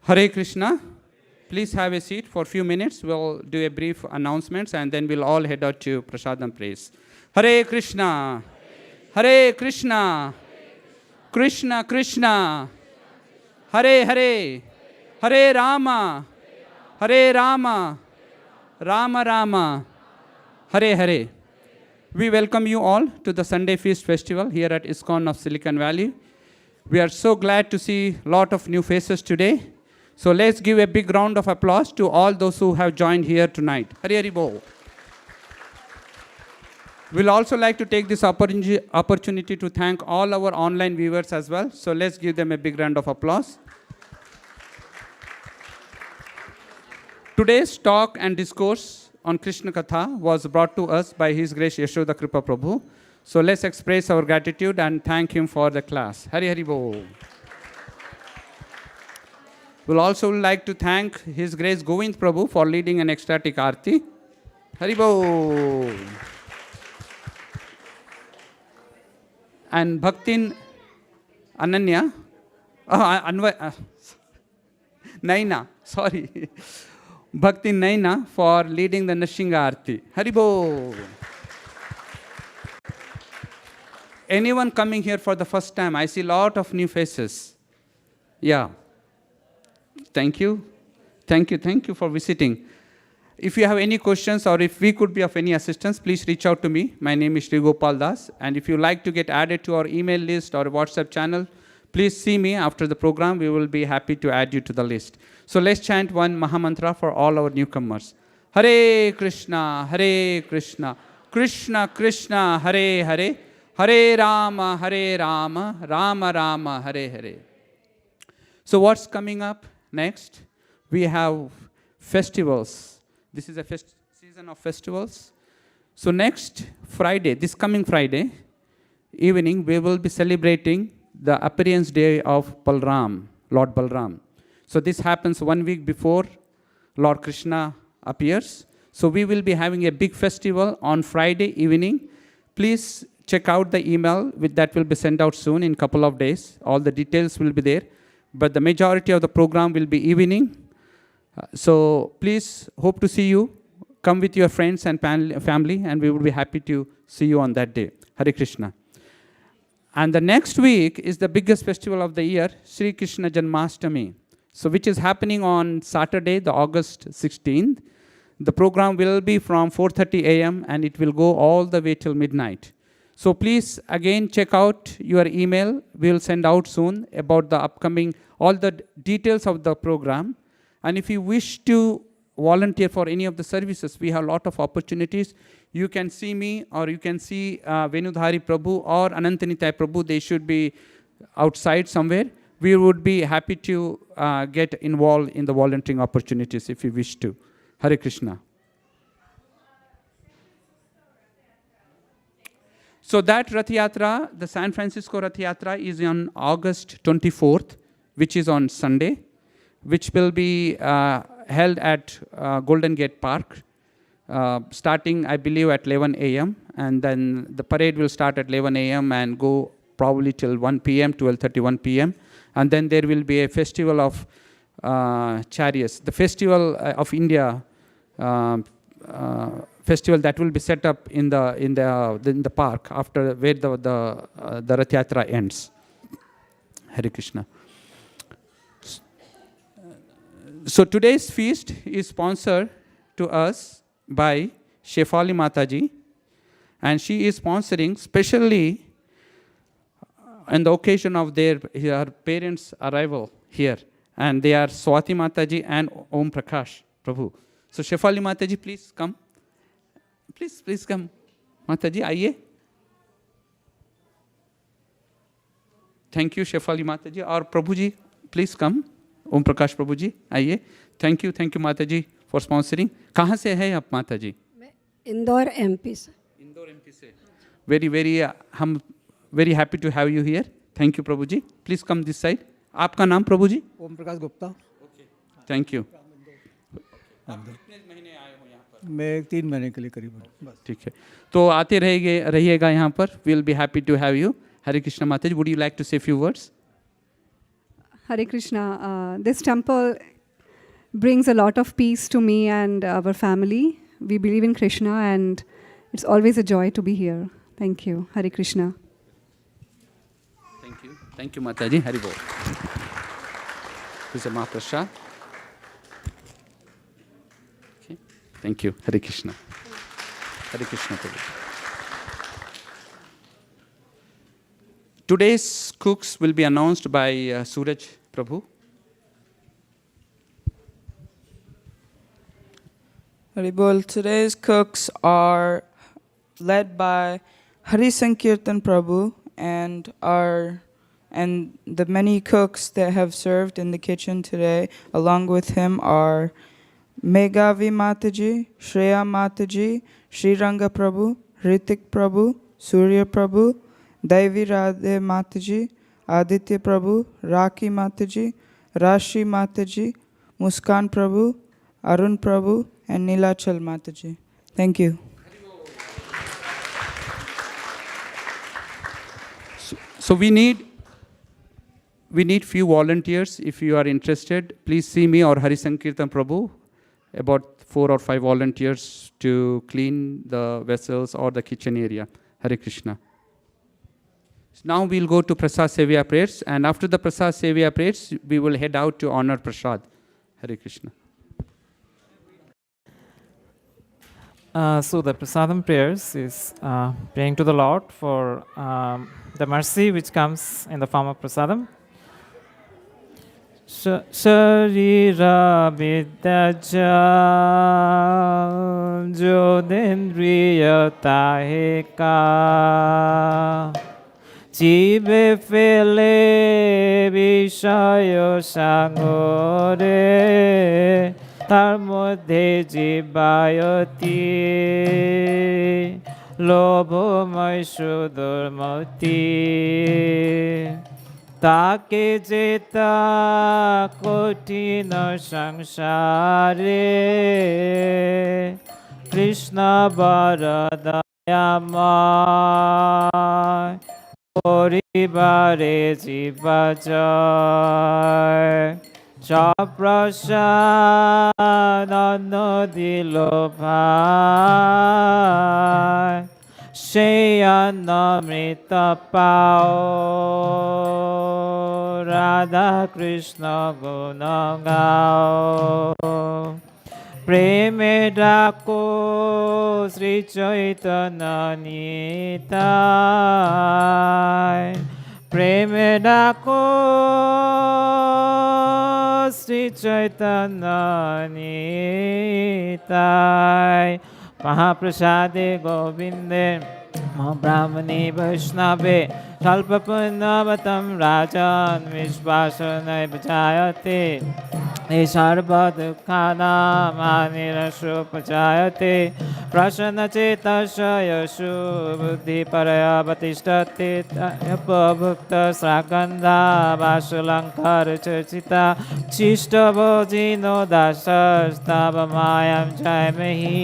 Hare Krishna. Please have a seat for a few minutes. We'll do a brief announcements and then we'll all head out to Prasadam praise. Hare Krishna. Hare Krishna. Krishna Krishna. Hare Hare. Hare Rama. Hare Rama. Rama Rama. Hare Hare. We welcome you all to the Sunday Feast Festival here at ISKCON of Silicon Valley. We are so glad to see a lot of new faces today. So let's give a big round of applause to all those who have joined here tonight. Hari Hari Bol. We'll also like to take this opportunity to thank all our online viewers as well. So let's give them a big round of applause. Today's talk and discourse on Krishna Katha was brought to us by His Grace Yaśodā-kṛpā Prabhu. So let's express our gratitude and thank him for the class. Hari Hari Bol. We'll also like to thank His Grace Govind Prabhu for leading an ecstatic arti. Hari Bol. And Bhaktin Ananya, Naina, sorry. Bhakti Naina for leading the Nashinga Arti. Haribo. Anyone coming here for the first time? I see a lot of new faces. Yeah. Thank you. Thank you for visiting. If you have any questions or if we could be of any assistance, please reach out to me. My name is Sri Gopal Das. And if you like to get added to our email list or WhatsApp channel, please see me after the program. We will be happy to add you to the list. So let's chant one Mahamantra for all our newcomers. Hare Krishna, Hare Krishna, Krishna Krishna, Hare Hare, Hare Rama, Rama Rama, Hare Hare. So what's coming up next? We have festivals. This is a season of festivals. So next Friday, this coming Friday evening, we will be celebrating the appearance day of Balram, Lord Balram. So this happens 1 week before Lord Krishna appears. So we will be having a big festival on Friday evening. Please check out the email that will be sent out soon in a couple of days. All the details will be there. But the majority of the program will be evening. So please hope to see you. Come with your friends and family, and we will be happy to see you on that day. Hare Krishna. And the next week is the biggest festival of the year, Sri Krishna Janmashtami. So which is happening on Saturday, the August 16th. The program will be from 4:30 a.m. and it will go all the way till midnight. So please again check out your email. We will send out soon about the upcoming, all the details of the program. And if you wish to volunteer for any of the services, we have a lot of opportunities. You can see me or you can see Venudhari Prabhu or Anantanitai Prabhu. They should be outside somewhere. We would be happy to get involved in the volunteering opportunities if you wish to. Hare Krishna. So that Rath Yatra, the San Francisco Rath Yatra is on August 24th, which is on Sunday, which will be held at Golden Gate Park, starting, I believe, at 11 a.m. And then the parade will start at 11 a.m. and go probably till 1 p.m., 12:31 p.m. And then there will be a festival of chariots, the Festival of India festival that will be set up in the park after where the Rath Yatra ends. Hare Krishna. So today's feast is sponsored to us by Shefali Mataji, and she is sponsoring specially on the occasion of her parents' arrival here, and they are Swati Mataji and Om Prakash Prabhu. So Shefali Mataji, please come. Please come. Mataji, आइए. Thank you, Shefali Mataji. और प्रभु जी, please come. Om Prakash प्रभु जी, आइए. Thank you, माता जी for sponsoring. कहाँ से है आप माता जी? मैं इंदौर MP से. इंदौर MP से. हम very happy to have you here. Thank you, Prabhu ji. Please come this side. आपका नाम प्रभु जी? Om Prakash Gupta. Okay. Thank you. कितने महीने आए हो यहाँ पर? मैं 3 महीने के लिए करीबन. बस. ठीक है. तो आते रहिएगा यहाँ पर. We'll be happy to have you. Hare Krishna Mataji, would you like to say a few words? Hare Krishna. This temple brings a lot of peace to me and our family. We believe in Krishna and it's always a joy to be here. Thank you. Hare Krishna. Thank you. Thank you, Mataji. Hari Bol. This is a Mahaprasad. Okay. Thank you. Hare Krishna. Hare Krishna. Today's cooks will be announced by Suraj Prabhu. Haribol, today's cooks are led by Hari Sankirtan Prabhu and the many cooks that have served in the kitchen today. Along with him are Meghavi Mataji, Shreya Mataji, Sriranga Prabhu, Ritik Prabhu, Surya Prabhu, Daivi Radhe Mataji, Aditya Prabhu, Raki Mataji, Rashi Mataji, Muskan Prabhu, Arun Prabhu, and Nilachal Mataji. Thank you. So we need few volunteers. If you are interested, please see me or Hari Sankirtan Prabhu. About 4 or 5 volunteers to clean the vessels or the kitchen area. Hare Krishna. Now we'll go to Prasad Sevya prayers, and after the Prasad Sevya prayers, we will head out to honor Prasad. Hare Krishna. So the Prasadam prayers is praying to the Lord for the mercy which comes in the form of Prasadam. Sharira vidyaja jodendriya tahika jive fele vishayo sangore তার মধ্যে জীবায়তি লোভময় সুদুর্মতি তাকে যেতা কঠিন সংসারে কৃষ্ণ বরদয়াময় পরিবারে জীবাজয় প্রসাদ দিল ভাই সেই অন্নমৃত পাও রাধা কৃষ্ণ গুণ গাও প্রেমে ডাকো শ্রী চৈতন্য নিতাই প্রেমে ডাকো শ্রী চৈতন্য নিতাই মহাপ্রসাদে গোবিন্দে ব্রাহ্মণী বৈষ্ণবে স্বল্পপুণ্যবতম রাজন বিশ্বাসনৈব জায়তে सर्वदुःखानामानिरशोपजायते प्रसन्नचेतस्य यशो बुद्धिपरयावतिष्ठते उपभुक्तस्रागन्धा वासुलङ्कारचर्चिता शिष्टभोजिनो दासस्तवमायं जयमहि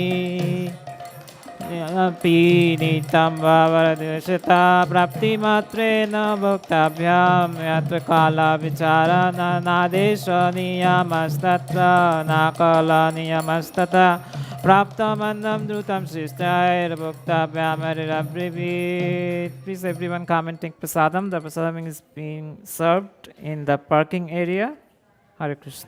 पीडितं वरदशता प्राप्तिमात्रेण भोक्तव्यं यत्र कालविचारणादेशनियमस्तत्र न कालनियमस्तथा प्राप्तमन्नं द्रुतं शिष्टैर्भोक्तव्यमरिरब्रवीत्. Please everyone come and take prasadam. The prasadam is being served in the parking area. Hare Krishna.